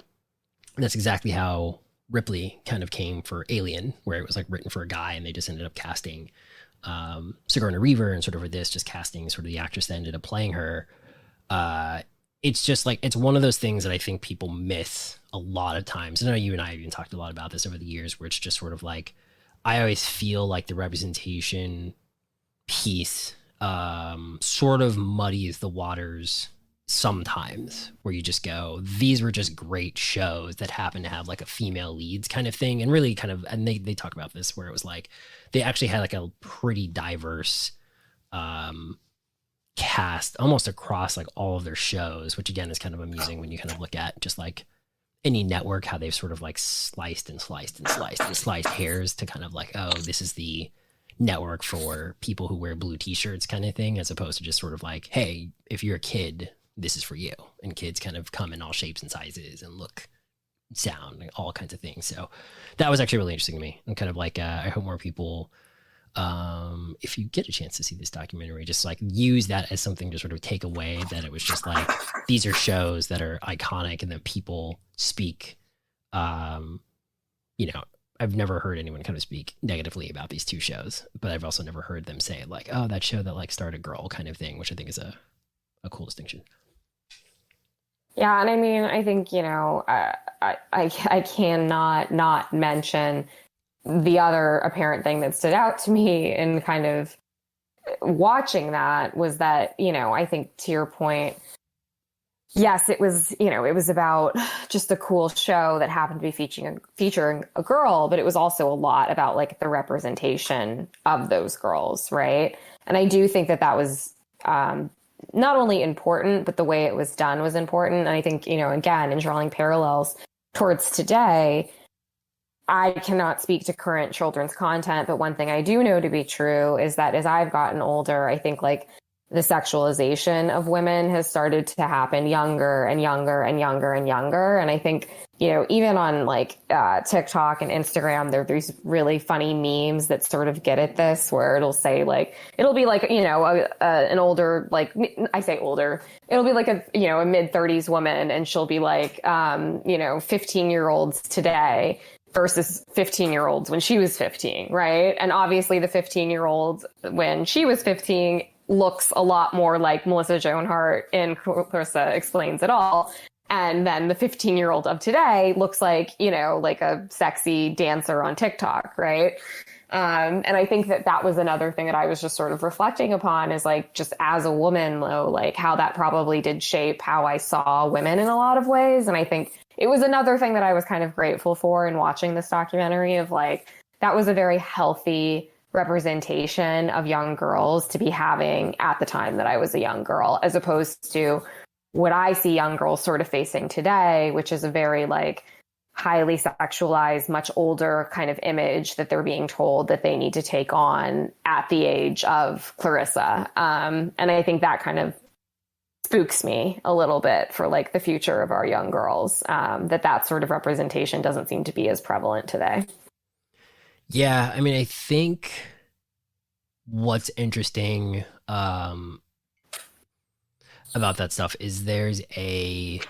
Speaker 1: that's exactly how Ripley kind of came for Alien, where it was like written for a guy and they just ended up casting Sigourney Weaver, and sort of for this just casting sort of the actress that ended up playing her. It's just like, it's one of those things that I think people miss a lot of times. I know you and I have even talked a lot about this over the years, where it's just sort of like, I always feel like the representation piece sort of muddies the waters sometimes, where you just go, these were just great shows that happen to have like a female leads kind of thing. And really kind of, and they talk about this where it was like, they actually had like a pretty diverse cast almost across like all of their shows, which again is kind of amusing when you kind of look at just like any network, how they've sort of like sliced hairs to kind of like, oh, this is the network for people who wear blue t-shirts kind of thing, as opposed to just sort of like, hey, if you're a kid, this is for you. And kids kind of come in all shapes and sizes and look, sound, like all kinds of things. So that was actually really interesting to me, and kind of like I hope more people, if you get a chance to see this documentary, just like use that as something to sort of take away, that it was just like, these are shows that are iconic and that people speak, you know, I've never heard anyone kind of speak negatively about these two shows, but I've also never heard them say like, oh, that show that like starred a girl kind of thing, which I think is a cool distinction.
Speaker 2: Yeah, and I mean, I think, you know, I cannot not mention the other apparent thing that stood out to me in kind of watching that was that, you know, I think to your point, yes, it was, you know, it was about just a cool show that happened to be featuring a girl, but it was also a lot about like the representation of those girls, right? And I do think that that was not only important, but the way it was done was important. And I think, you know, again, in drawing parallels towards today, I cannot speak to current children's content, but one thing I do know to be true is that as I've gotten older, I think like the sexualization of women has started to happen younger and younger and younger and younger. And I think, you know, even on like TikTok and Instagram, there are these really funny memes that sort of get at this, where it'll say like, it'll be like, you know, an older, like I say older, it'll be like a, you know, a mid-30s woman, and she'll be like, you know, 15-year-olds today versus 15-year-olds when she was 15, right? And obviously the 15-year-old when she was 15 looks a lot more like Melissa Joan Hart in Clarissa Explains It All. And then the 15-year-old of today looks like, you know, like a sexy dancer on TikTok, right? And I think that that was another thing that I was just sort of reflecting upon, is like, just as a woman, though, like how that probably did shape how I saw women in a lot of ways. And I think it was another thing that I was kind of grateful for in watching this documentary, of like, that was a very healthy representation of young girls to be having at the time that I was a young girl, as opposed to what I see young girls sort of facing today, which is a very like highly sexualized, much older kind of image that they're being told that they need to take on at the age of Clarissa. And I think that kind of spooks me a little bit for like the future of our young girls, that sort of representation doesn't seem to be as prevalent today.
Speaker 1: Yeah, I mean, I think what's interesting about that stuff is there's a,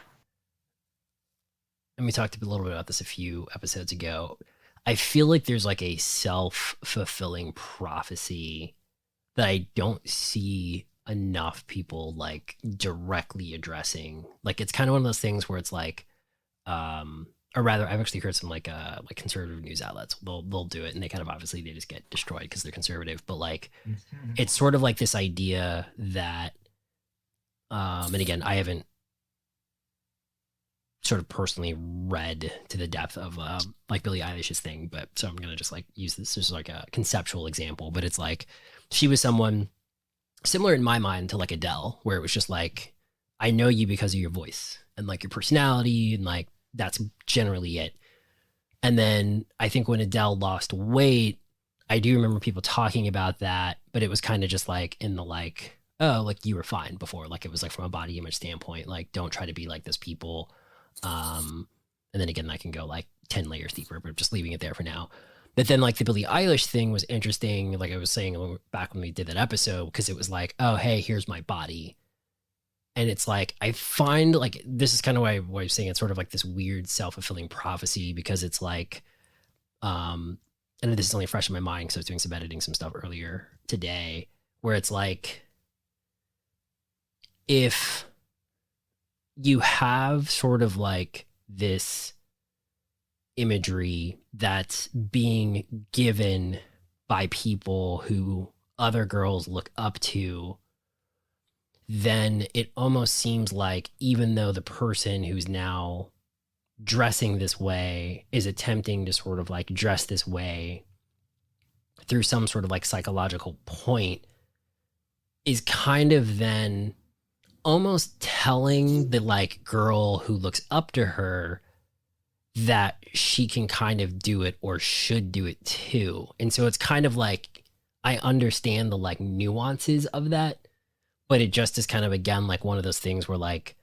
Speaker 1: and we talked a little bit about this a few episodes ago. I feel like there's like a self-fulfilling prophecy that I don't see enough people like directly addressing. Like it's kind of one of those things where it's like, or rather, I've actually heard some like conservative news outlets. They'll do it, and they kind of obviously they just get destroyed because they're conservative. But like, it's sort of like this idea that, and again, I haven't sort of personally read to the depth of like Billie Eilish's thing, but so I'm gonna just like use this as like a conceptual example. But it's like she was someone similar in my mind to like Adele, where it was just like, I know you because of your voice and like your personality, and like that's generally it. And then I think when Adele lost weight, I do remember people talking about that, but it was kind of just like in the like, oh, like you were fine before. Like it was like from a body image standpoint, like don't try to be like this people. And then again, I can go like 10 layers deeper, but just leaving it there for now. But then like the Billie Eilish thing was interesting. Like I was saying back when we did that episode, because it was like, oh, hey, here's my body. And it's like, I find like, this is kind of why I was saying it's sort of like this weird self-fulfilling prophecy, because it's like, and this is only fresh in my mind because I was doing some editing, some stuff earlier today, where it's like, if you have sort of like this imagery that's being given by people who other girls look up to, then it almost seems like even though the person who's now dressing this way is attempting to sort of like dress this way through some sort of like psychological point, is kind of then almost telling the like girl who looks up to her that she can kind of do it or should do it too. And so it's kind of like, I understand the like nuances of that, but it just is kind of, again, like one of those things where like,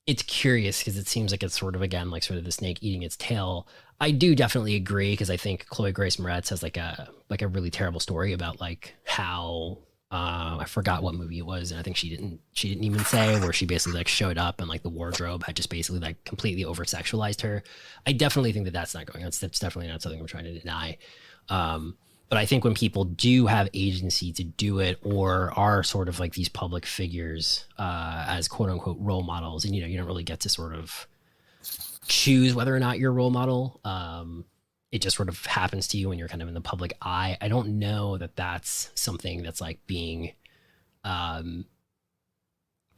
Speaker 1: it's curious because it seems like it's sort of, again, like sort of the snake eating its tail. I do definitely agree, because I think Chloe Grace Moretz has like a really terrible story about like how, I forgot what movie it was, and I think she didn't even say, where she basically like showed up and like the wardrobe had just basically like completely over sexualized her. I definitely think that that's not going on. That's definitely not something I'm trying to deny. But I think when people do have agency to do it, or are sort of like these public figures as quote unquote role models, and you know, you don't really get to sort of choose whether or not you're a role model. It just sort of happens to you when you're kind of in the public eye. I don't know that that's something that's like being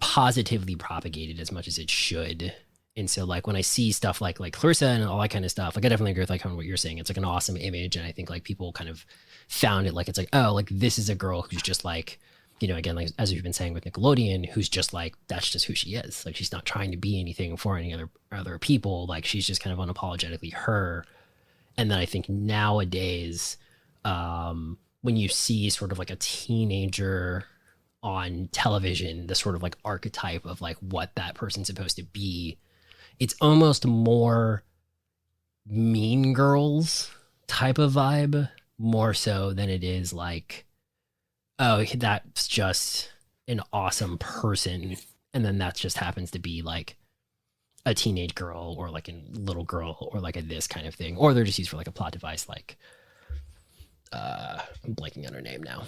Speaker 1: positively propagated as much as it should. And so like when I see stuff like Clarissa and all that kind of stuff, like I definitely agree with like kind of what you're saying. It's like an awesome image. And I think like people kind of found it like, it's like, oh, like this is a girl who's just like, you know, again, like as we've been saying with Nickelodeon, who's just like, that's just who she is. Like she's not trying to be anything for any other people. Like she's just kind of unapologetically her. And then I think nowadays, when you see sort of like a teenager on television, the sort of like archetype of like what that person's supposed to be, it's almost more Mean Girls type of vibe, more so than it is like, oh, that's just an awesome person. And then that just happens to be like a teenage girl, or like a little girl, or like a this kind of thing, or they're just used for like a plot device. Like I'm blanking on her name now,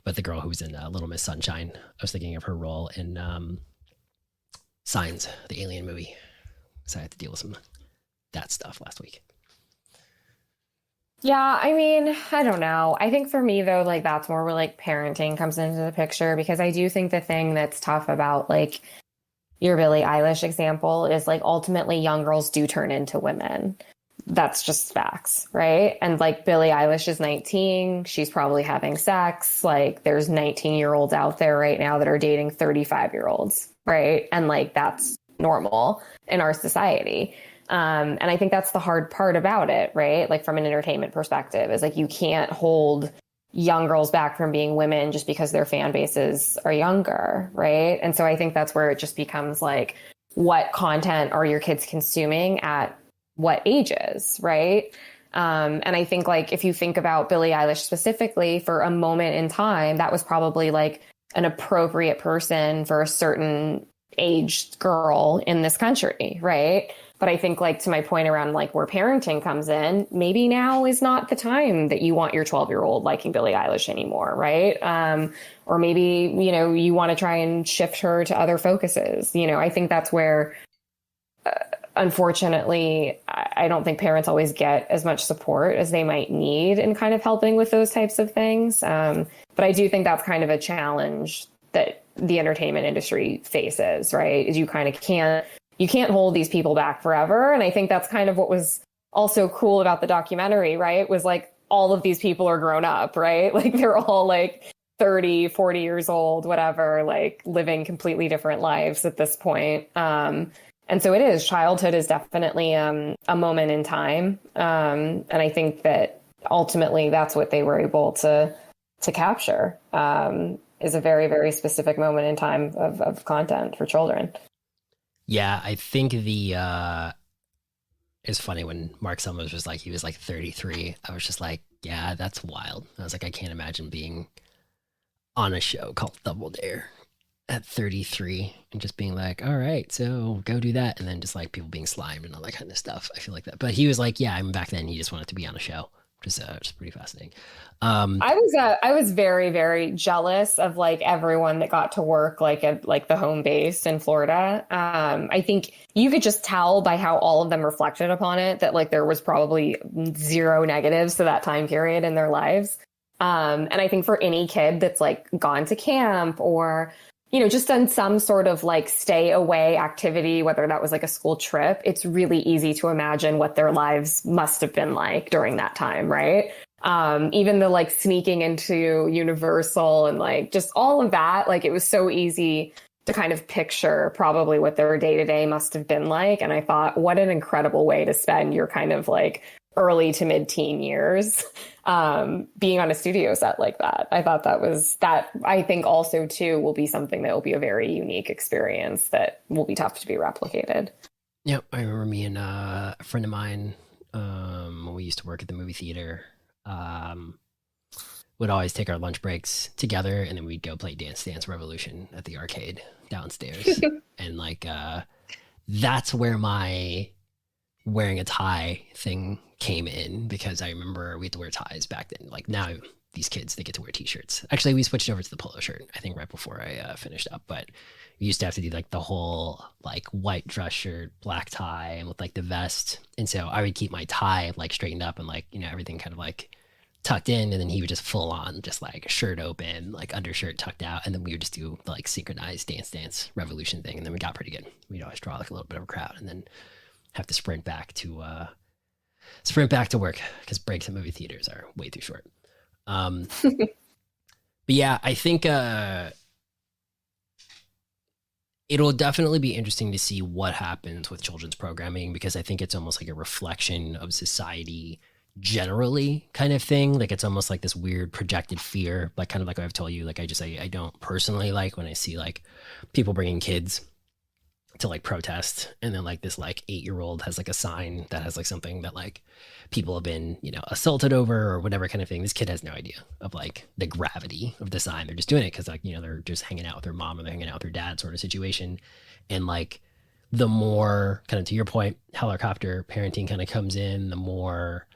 Speaker 1: but the girl who was in Little Miss Sunshine, I was thinking of her role in Signs, the Alien movie. So I had to deal with some that stuff last week.
Speaker 2: Yeah, I mean, I don't know. I think for me though, like that's more where like parenting comes into the picture, because I do think the thing that's tough about like your Billie Eilish example is like ultimately young girls do turn into women. That's just facts, right? And like Billie Eilish is 19, she's probably having sex. Like there's 19-year-olds out there right now that are dating 35-year-olds, right? And like that's normal in our society. And I think that's the hard part about it, right? Like from an entertainment perspective, is like you can't hold young girls back from being women just because their fan bases are younger, right? And so I think that's where it just becomes like, what content are your kids consuming at what ages, right? And I think like if you think about Billie Eilish specifically, for a moment in time, that was probably like an appropriate person for a certain aged girl in this country, right? But I think, like, to my point around like where parenting comes in, maybe now is not the time that you want your 12-year-old liking Billie Eilish anymore, right? Or maybe, you know, you want to try and shift her to other focuses. You know, I think that's where, unfortunately, I don't think parents always get as much support as they might need in kind of helping with those types of things. But I do think that's kind of a challenge that the entertainment industry faces, right? Is you kind of can't hold these people back forever. And I think that's kind of what was also cool about the documentary, right? Was like all of these people are grown up, right? Like they're all like 30, 40 years old, whatever, like living completely different lives at this point. And so it is, childhood is definitely a moment in time. And I think that ultimately that's what they were able to capture, is a very, very specific moment in time of content for children.
Speaker 1: Yeah, I think it's funny when Mark Summers was like, he was like 33. I was just like, yeah, that's wild. I was like, I can't imagine being on a show called Double Dare at 33 and just being like, all right, so go do that. And then just like people being slimed and all that kind of stuff. I feel like that. But he was like, yeah, I mean, back then he just wanted to be on a show, which is pretty fascinating.
Speaker 2: I was very, very jealous of like everyone that got to work like at like the home base in Florida. I think you could just tell by how all of them reflected upon it that like there was probably zero negatives to that time period in their lives. And I think for any kid that's like gone to camp or, you know, just done some sort of like stay away activity, whether that was like a school trip, it's really easy to imagine what their lives must have been like during that time, right? Even the like sneaking into Universal and like just all of that, like it was so easy to kind of picture probably what their day-to-day must have been like. And I thought, what an incredible way to spend your kind of like early to mid-teen years, being on a studio set like that. I thought that I think also too will be something that will be a very unique experience that will be tough to be replicated.
Speaker 1: Yep. I remember me and a friend of mine, when we used to work at the movie theater, would always take our lunch breaks together and then we'd go play Dance Dance Revolution at the arcade downstairs. And like, that's where my wearing a tie thing came in, because I remember we had to wear ties back then. Like now these kids, they get to wear t-shirts. Actually, we switched over to the polo shirt, I think right before I finished up, but we used to have to do like the whole like white dress shirt, black tie, and with like the vest. And so I would keep my tie like straightened up and like, you know, everything kind of like tucked in, and then he would just full on just like shirt open, like undershirt tucked out, and then we would just do the like synchronized Dance Revolution thing, and then we got pretty good. We'd always draw like a little bit of a crowd and then have to sprint back to work because breaks at movie theaters are way too short. But yeah, I think it'll definitely be interesting to see what happens with children's programming, because I think it's almost like a reflection of society generally kind of thing. Like it's almost like this weird projected fear, like kind of like I've told you, like I don't personally like when I see like people bringing kids to like protest, and then like this like 8-year-old has like a sign that has like something that like people have been, you know, assaulted over or whatever kind of thing. This kid has no idea of like the gravity of the sign. They're just doing it because like, you know, they're just hanging out with their mom or they're hanging out with their dad sort of situation. And like the more kind of to your point, helicopter parenting kind of comes in, the more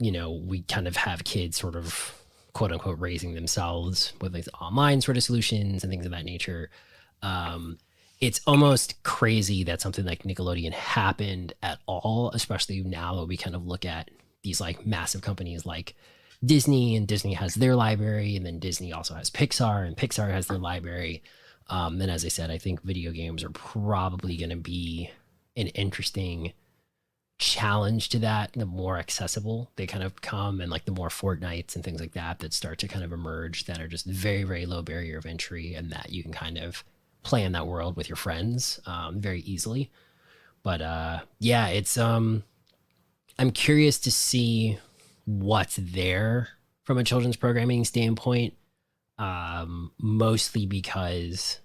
Speaker 1: you know, we kind of have kids sort of quote unquote raising themselves with like online sort of solutions and things of that nature. It's almost crazy that something like Nickelodeon happened at all, especially now that we kind of look at these like massive companies like Disney, and Disney has their library, and then Disney also has Pixar, and Pixar has their library. And as I said, I think video games are probably going to be an interesting challenge to that. The more accessible they kind of become, and like the more Fortnites and things like that start to kind of emerge, that are just very, very low barrier of entry, and that you can kind of play in that world with your friends very easily. But yeah, it's I'm curious to see what's there from a children's programming standpoint, mostly because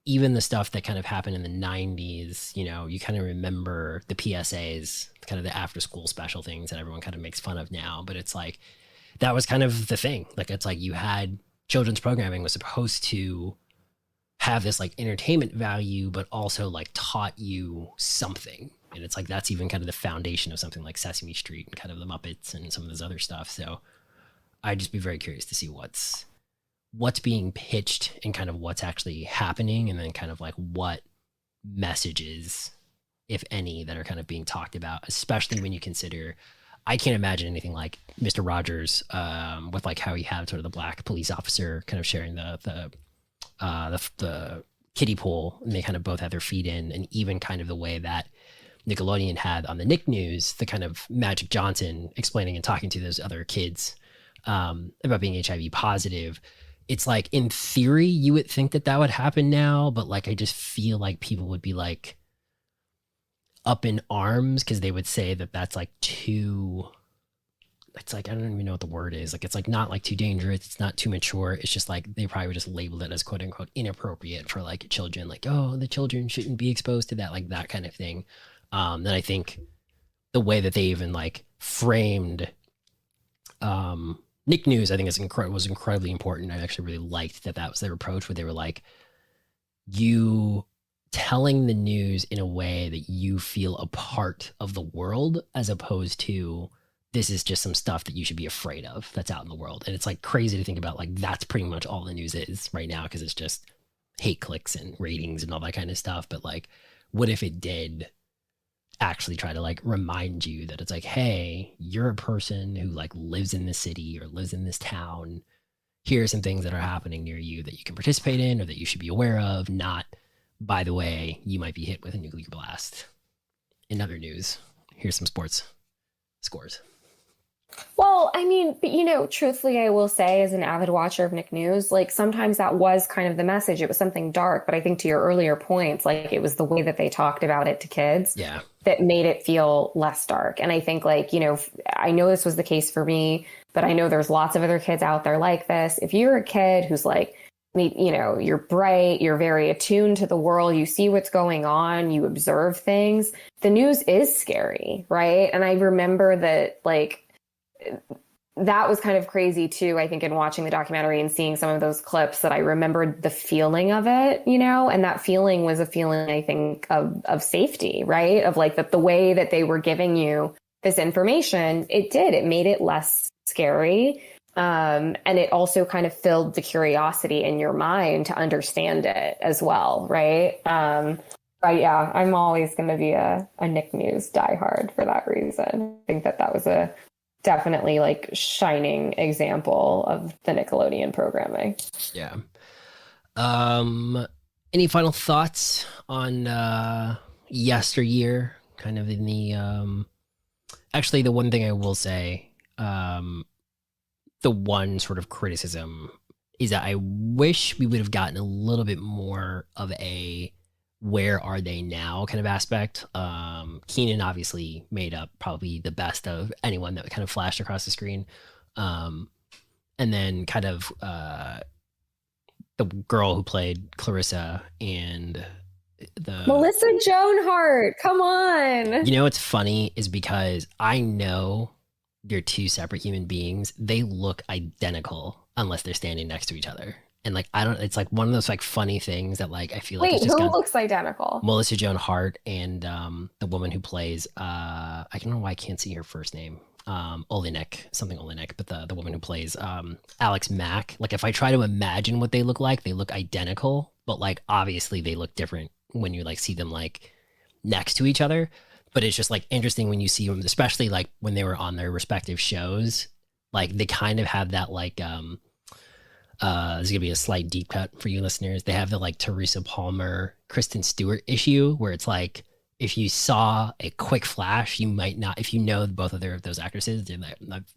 Speaker 1: even the stuff that kind of happened in the 90s, you know, you kind of remember the PSAs, kind of the after school special things that everyone kind of makes fun of now, but it's like that was kind of the thing. Like it's like you had children's programming was supposed to have this like entertainment value, but also like taught you something. And it's like, that's even kind of the foundation of something like Sesame Street and kind of the Muppets and some of this other stuff. So I'd just be very curious to see what's being pitched and kind of what's actually happening. And then kind of like what messages, if any, that are kind of being talked about, especially when you consider, I can't imagine anything like Mr. Rogers with like how he had sort of the black police officer kind of sharing the kiddie pool, and they kind of both had their feet in, and even kind of the way that Nickelodeon had on the Nick News, the kind of Magic Johnson explaining and talking to those other kids about being HIV positive. It's like, in theory, you would think that would happen now, but like, I just feel like people would be like up in arms because they would say that that's like too, it's like, I don't even know what the word is. Like, it's like not like too dangerous. It's not too mature. It's just like, they probably would just label it as quote unquote inappropriate for like children. Like, oh, the children shouldn't be exposed to that, like that kind of thing. Then I think the way that they even like framed Nick News, I think was incredibly important. I actually really liked that was their approach, where they were like, you telling the news in a way that you feel a part of the world, as opposed to this is just some stuff that you should be afraid of that's out in the world. And it's like crazy to think about, like, that's pretty much all the news is right now, because it's just hate clicks and ratings and all that kind of stuff. But like, what if it did actually try to like remind you that it's like, hey, you're a person who like lives in this city or lives in this town. Here are some things that are happening near you that you can participate in or that you should be aware of. Not, by the way, you might be hit with a nuclear blast. In other news, here's some sports scores.
Speaker 2: Well, I mean, but you know, truthfully, I will say, as an avid watcher of Nick News, like sometimes that was kind of the message. It was something dark, but I think to your earlier points, like it was the way that they talked about it to kids that made it feel less dark. And I think, like, you know, I know this was the case for me, but I know there's lots of other kids out there like this. If you're a kid who's like, you know, you're bright, you're very attuned to the world, you see what's going on, you observe things, the news is scary, right? And I remember that, like, that was kind of crazy too, I think, in watching the documentary and seeing some of those clips, that I remembered the feeling of it, you know, and that feeling was a feeling, I think, of safety, right? Of like that the way that they were giving you this information, it made it less scary. And it also kind of filled the curiosity in your mind to understand it as well, right? But yeah, I'm always going to be a Nick News diehard for that reason. I think that was a definitely like shining example of the Nickelodeon programming.
Speaker 1: Yeah. Any final thoughts on yesteryear? Kind of in the actually, the one thing I will say, the one sort of criticism is that I wish we would have gotten a little bit more of a where are they now kind of aspect. Keenan obviously made up probably the best of anyone that kind of flashed across the screen. And then kind of the girl who played Clarissa and the
Speaker 2: Melissa Joan Hart. Come on.
Speaker 1: You know what's funny is because I know they're two separate human beings. They look identical unless they're standing next to each other. And like, I don't, it's like one of those like funny things that like, I feel like,
Speaker 2: wait, who looks identical?
Speaker 1: Melissa Joan Hart and the woman who plays, I don't know why I can't see her first name. Olenek, but the woman who plays Alex Mack. Like, if I try to imagine what they look like, they look identical, but like, obviously they look different when you like see them like next to each other. But it's just like interesting when you see them, especially like when they were on their respective shows. Like, they kind of have that like, this is gonna be a slight deep cut for you listeners. They have the like Teresa Palmer, Kristen Stewart issue, where it's like, if you saw a quick flash, you might not, if you know both of those actresses, they're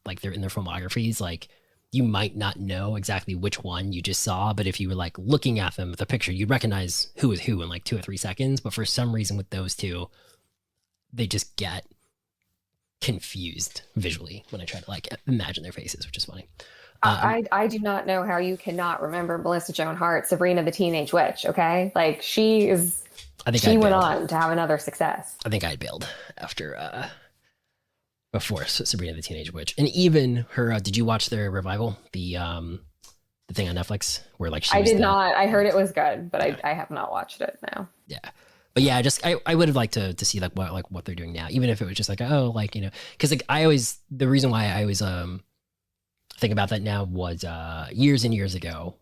Speaker 1: like they're in their filmographies, like you might not know exactly which one you just saw. But if you were like looking at them with a picture, you'd recognize who is who in like 2 or 3 seconds. But for some reason with those two, they just get confused visually when I try to like imagine their faces, which is funny.
Speaker 2: I do not know how you cannot remember Melissa Joan Hart, Sabrina the Teenage Witch. Okay, like she went on to have another success.
Speaker 1: I think I bailed after before Sabrina the Teenage Witch, and even her. Did you watch their revival? The the thing on Netflix where like
Speaker 2: I did not. I heard it was good, but I have not watched it now.
Speaker 1: Yeah. But yeah, I would have liked to see like what they're doing now, even if it was just like, oh, like, because like the reason why I always think about that now was years and years ago,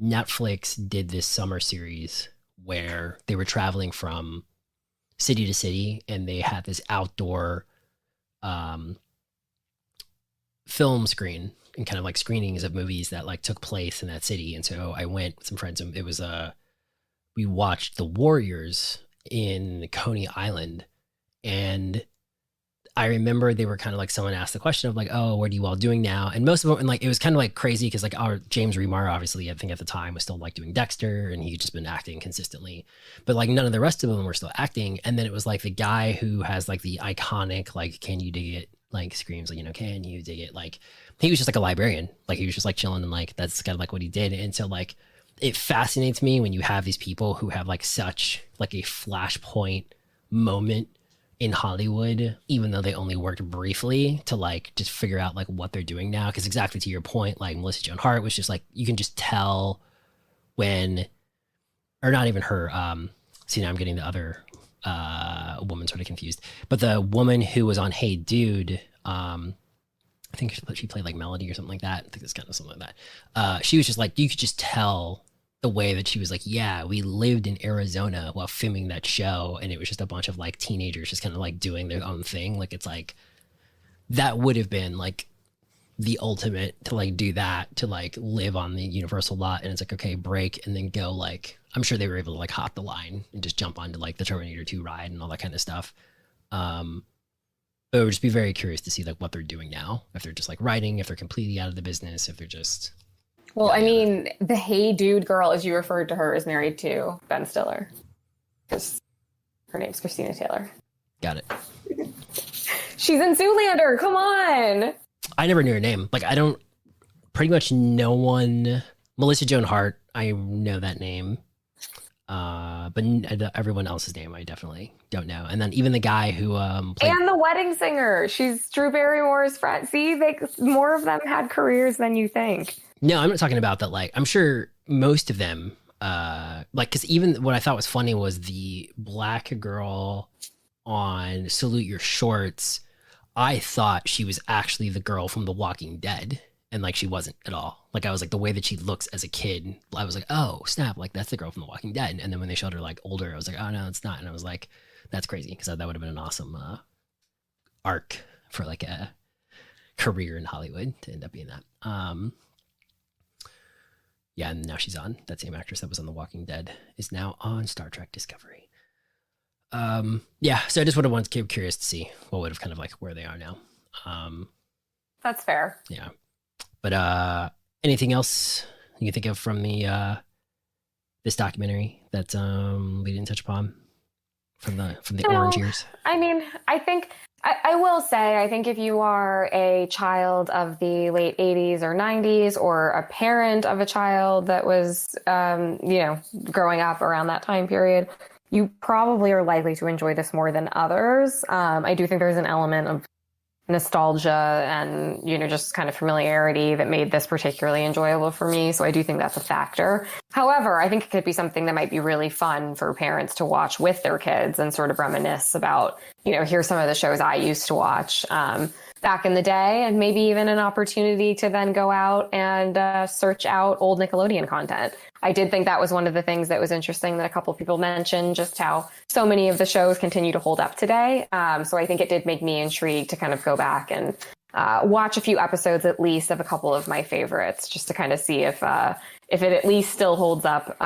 Speaker 1: Netflix did this summer series where they were traveling from city to city, and they had this outdoor film screen and kind of like screenings of movies that like took place in that city. And so I went with some friends, and it was we watched The Warriors in Coney Island. And I remember they were kind of like, someone asked the question of like, oh, what are you all doing now? And most of them, and like, it was kind of like crazy because like our James Remar, obviously, I think at the time was still like doing Dexter, and he'd just been acting consistently, but like none of the rest of them were still acting. And then it was like the guy who has like the iconic, like, can you dig it? Like screams, like, can you dig it? Like, he was just like a librarian. Like he was just like chilling, and like, that's kind of like what he did. And so like, it fascinates me when you have these people who have like such like a flashpoint moment in Hollywood, even though they only worked briefly, to like just figure out like what they're doing now. Because exactly to your point, like Melissa Joan Hart was just like, you can just tell when, or not even her. See, now I'm getting the other woman sort of confused, but the woman who was on Hey Dude, I think she played like Melody or something like that. I think it's kind of something like that. She was just like, you could just tell the way that she was like, yeah, we lived in Arizona while filming that show, and it was just a bunch of like teenagers just kind of like doing their own thing. Like, it's like, that would have been like the ultimate to like do that, to like live on the Universal lot. And it's like, okay, break, and then go. Like, I'm sure they were able to like hop the line and just jump onto like the Terminator 2 ride and all that kind of stuff. But I would just be very curious to see like what they're doing now, if they're just like writing, if they're completely out of the business, if they're just.
Speaker 2: Well, I mean, the Hey Dude girl, as you referred to her, is married to Ben Stiller, because her name's Christina Taylor.
Speaker 1: Got it.
Speaker 2: She's in Zoolander. Come on.
Speaker 1: I never knew her name. Like, I don't. Pretty much no one. Melissa Joan Hart, I know that name. But everyone else's name I definitely don't know. And then even the guy who played...
Speaker 2: And the wedding singer. She's Drew Barrymore's friend. See, more of them had careers than you think.
Speaker 1: No, I'm not talking about that. Like, I'm sure most of them, like, because even what I thought was funny was the black girl on Salute Your Shorts. I thought she was actually the girl from The Walking Dead, and like, she wasn't at all. Like, I was like, the way that she looks as a kid, I was like, oh snap, like that's the girl from The Walking Dead. And then when they showed her like older, I was like, oh no, it's not. And I was like, that's crazy, because that would have been an awesome arc for like a career in Hollywood to end up being that. Yeah, and now she's on. That same actress that was on The Walking Dead is now on Star Trek Discovery. Yeah, so I just would have wanted curious to see what would have kind of like where they are now.
Speaker 2: That's fair.
Speaker 1: Yeah. But anything else you can think of from the this documentary that we didn't touch upon from the orange years? I
Speaker 2: mean, I think I will say, I think if you are a child of the late 80s or 90s, or a parent of a child that was, growing up around that time period, you probably are likely to enjoy this more than others. I do think there's an element of nostalgia and, just kind of familiarity that made this particularly enjoyable for me. So I do think that's a factor. However, I think it could be something that might be really fun for parents to watch with their kids and sort of reminisce about, here's some of the shows I used to watch back in the day, and maybe even an opportunity to then go out and search out old Nickelodeon content. I did think that was one of the things that was interesting that a couple of people mentioned, just how so many of the shows continue to hold up today. So I think it did make me intrigued to kind of go back and watch a few episodes at least of a couple of my favorites, just to kind of see if it at least still holds up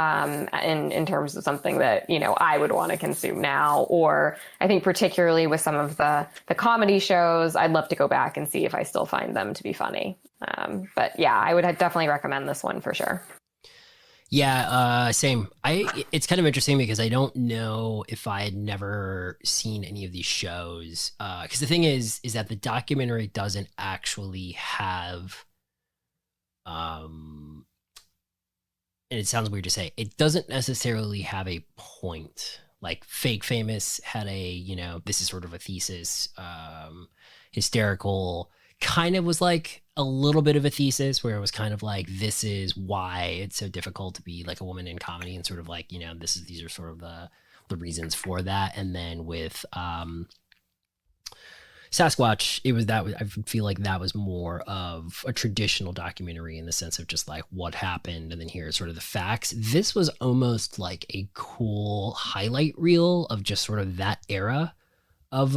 Speaker 2: in terms of something that, I would want to consume now. Or I think particularly with some of the comedy shows, I'd love to go back and see if I still find them to be funny. But yeah, I would definitely recommend this one for sure.
Speaker 1: Yeah, same. It's kind of interesting because I don't know if I had never seen any of these shows. Because the thing is that the documentary doesn't actually have, and it sounds weird to say, it doesn't necessarily have a point. Like Fake Famous had a, this is sort of a thesis, Hysterical kind of was like a little bit of a thesis where it was kind of like, this is why it's so difficult to be like a woman in comedy, and sort of like, you know, these are sort of the reasons for that. And then with Sasquatch, I feel like that was more of a traditional documentary in the sense of just like what happened, and then here's sort of the facts. This was almost like a cool highlight reel of just sort of that era of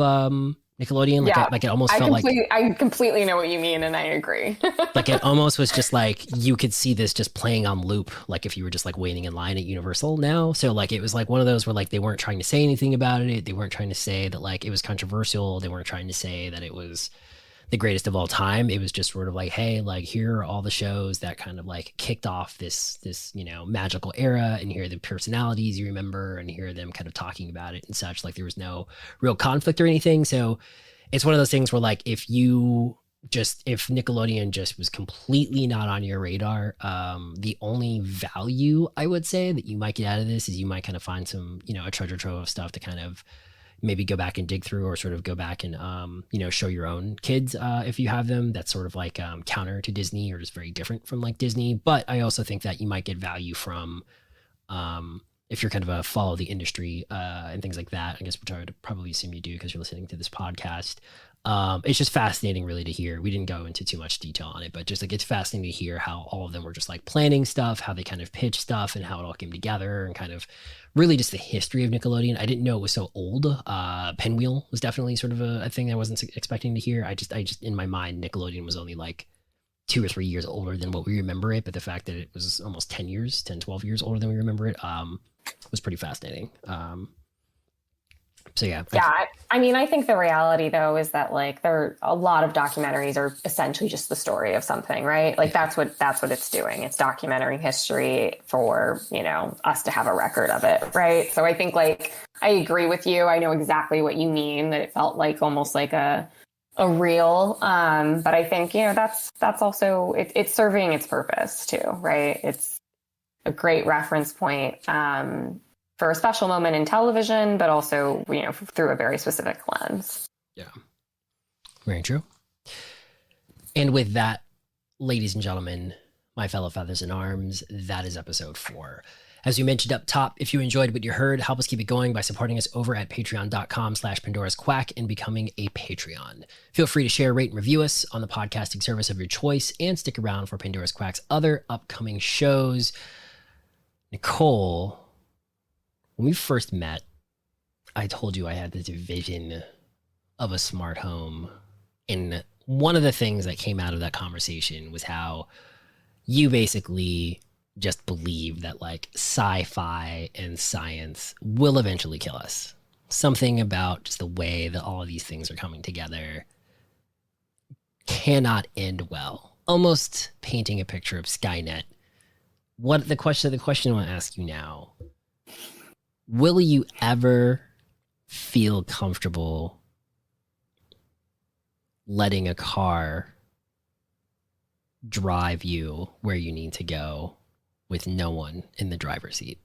Speaker 1: Nickelodeon. Like it almost felt like
Speaker 2: I completely know what you mean, and I agree.
Speaker 1: like it almost was just like you could see this just playing on loop, like if you were just like waiting in line at Universal now. So like it was like one of those where like they weren't trying to say anything about it. They weren't trying to say that like it was controversial. They weren't trying to say that it was the greatest of all time. It was just sort of like, hey, like here are all the shows that kind of like kicked off this you know, magical era, and here are the personalities you remember, and here are them kind of talking about it and such. Like there was no real conflict or anything. So it's one of those things where like if Nickelodeon just was completely not on your radar, the only value I would say that you might get out of this is you might kind of find some, you know, a treasure trove of stuff to kind of maybe go back and dig through, or sort of go back and you know, show your own kids if you have them. That's sort of like counter to Disney, or just very different from like Disney. But I also think that you might get value from if you're kind of a follow the industry and things like that, I guess, which I would probably assume you do because you're listening to this podcast. It's just fascinating really to hear. We didn't go into too much detail on it, but just like it's fascinating to hear how all of them were just like planning stuff, how they kind of pitched stuff, and how it all came together, and kind of really just the history of Nickelodeon. I didn't know it was so old. Pinwheel was definitely sort of a thing I wasn't expecting to hear. I just in my mind, Nickelodeon was only like 2 or 3 years older than what we remember it, but the fact that it was almost 10, 12 years older than we remember it was pretty fascinating. So yeah.
Speaker 3: I mean, I think the reality though is that like there are a lot of documentaries are essentially just the story of something, right? Like that's what it's doing. It's documenting history for, you know, us to have a record of it, right? So I think like I agree with you. I know exactly what you mean, that it felt like almost like a reel. But I think, you know, that's also it's serving its purpose too, right? It's a great reference point for a special moment in television, but also, you know, through a very specific lens.
Speaker 1: Yeah, very true. And with that, ladies and gentlemen, my fellow feathers and arms, that is episode 4. As we mentioned up top, if you enjoyed what you heard, help us keep it going by supporting us over at patreon.com/Pandora's Quack and becoming a Patreon. Feel free to share, rate, and review us on the podcasting service of your choice, and stick around for Pandora's Quack's other upcoming shows. Nicole, when we first met, I told you I had this vision of a smart home. And one of the things that came out of that conversation was how you basically just believe that like sci-fi and science will eventually kill us. Something about just the way that all of these things are coming together cannot end well. Almost painting a picture of Skynet. The question I want to ask you now: will you ever feel comfortable letting a car drive you where you need to go with no one in the driver's seat?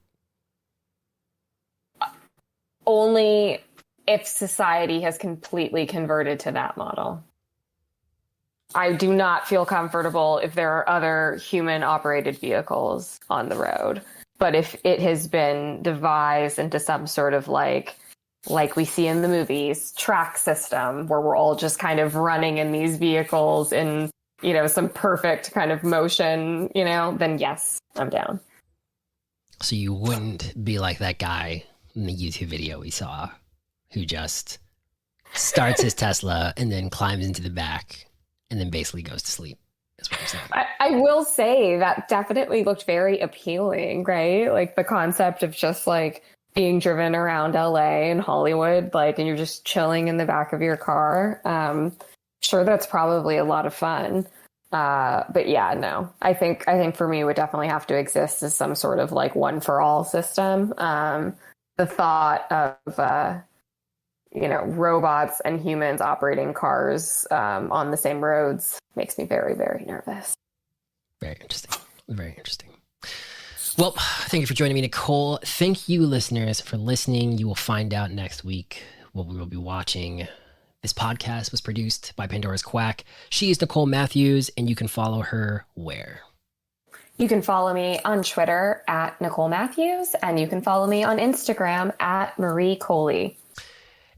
Speaker 3: Only if society has completely converted to that model. I do not feel comfortable if there are other human-operated vehicles on the road. But if it has been devised into some sort of like we see in the movies, track system where we're all just kind of running in these vehicles in, you know, some perfect kind of motion, you know, then yes, I'm down.
Speaker 1: So you wouldn't be like that guy in the YouTube video we saw who just starts his Tesla and then climbs into the back and then basically goes to sleep. That's what I'm saying.
Speaker 3: I will say that definitely looked very appealing, right? Like the concept of just like being driven around LA and Hollywood, like, and you're just chilling in the back of your car. Sure, that's probably a lot of fun. But yeah, no, I think for me it would definitely have to exist as some sort of like one for all system. The thought of, you know, robots and humans operating cars on the same roads makes me very, very nervous.
Speaker 1: Very interesting. Very interesting. Well, thank you for joining me, Nicole. Thank you, listeners, for listening. You will find out next week what we will be watching This podcast was produced by Pandora's Quack. She is Nicole Matthews, and you can follow her where?
Speaker 3: You can follow me on Twitter at Nicole Matthews, and you can follow me on Instagram at Marie Coley.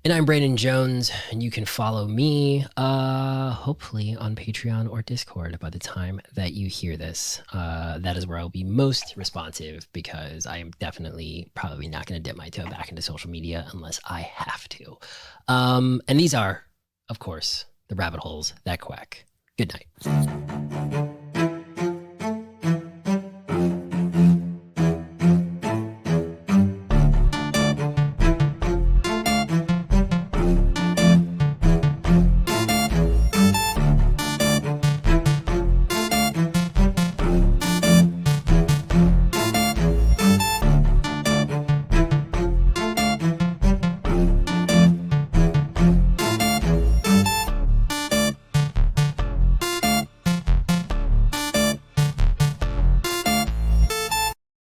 Speaker 1: And I'm Brandan Jones, and you can follow me, hopefully on Patreon or Discord by the time that you hear this. That is where I'll be most responsive, because I am definitely probably not going to dip my toe back into social media unless I have to. And these are, of course, the rabbit holes that quack. Good night.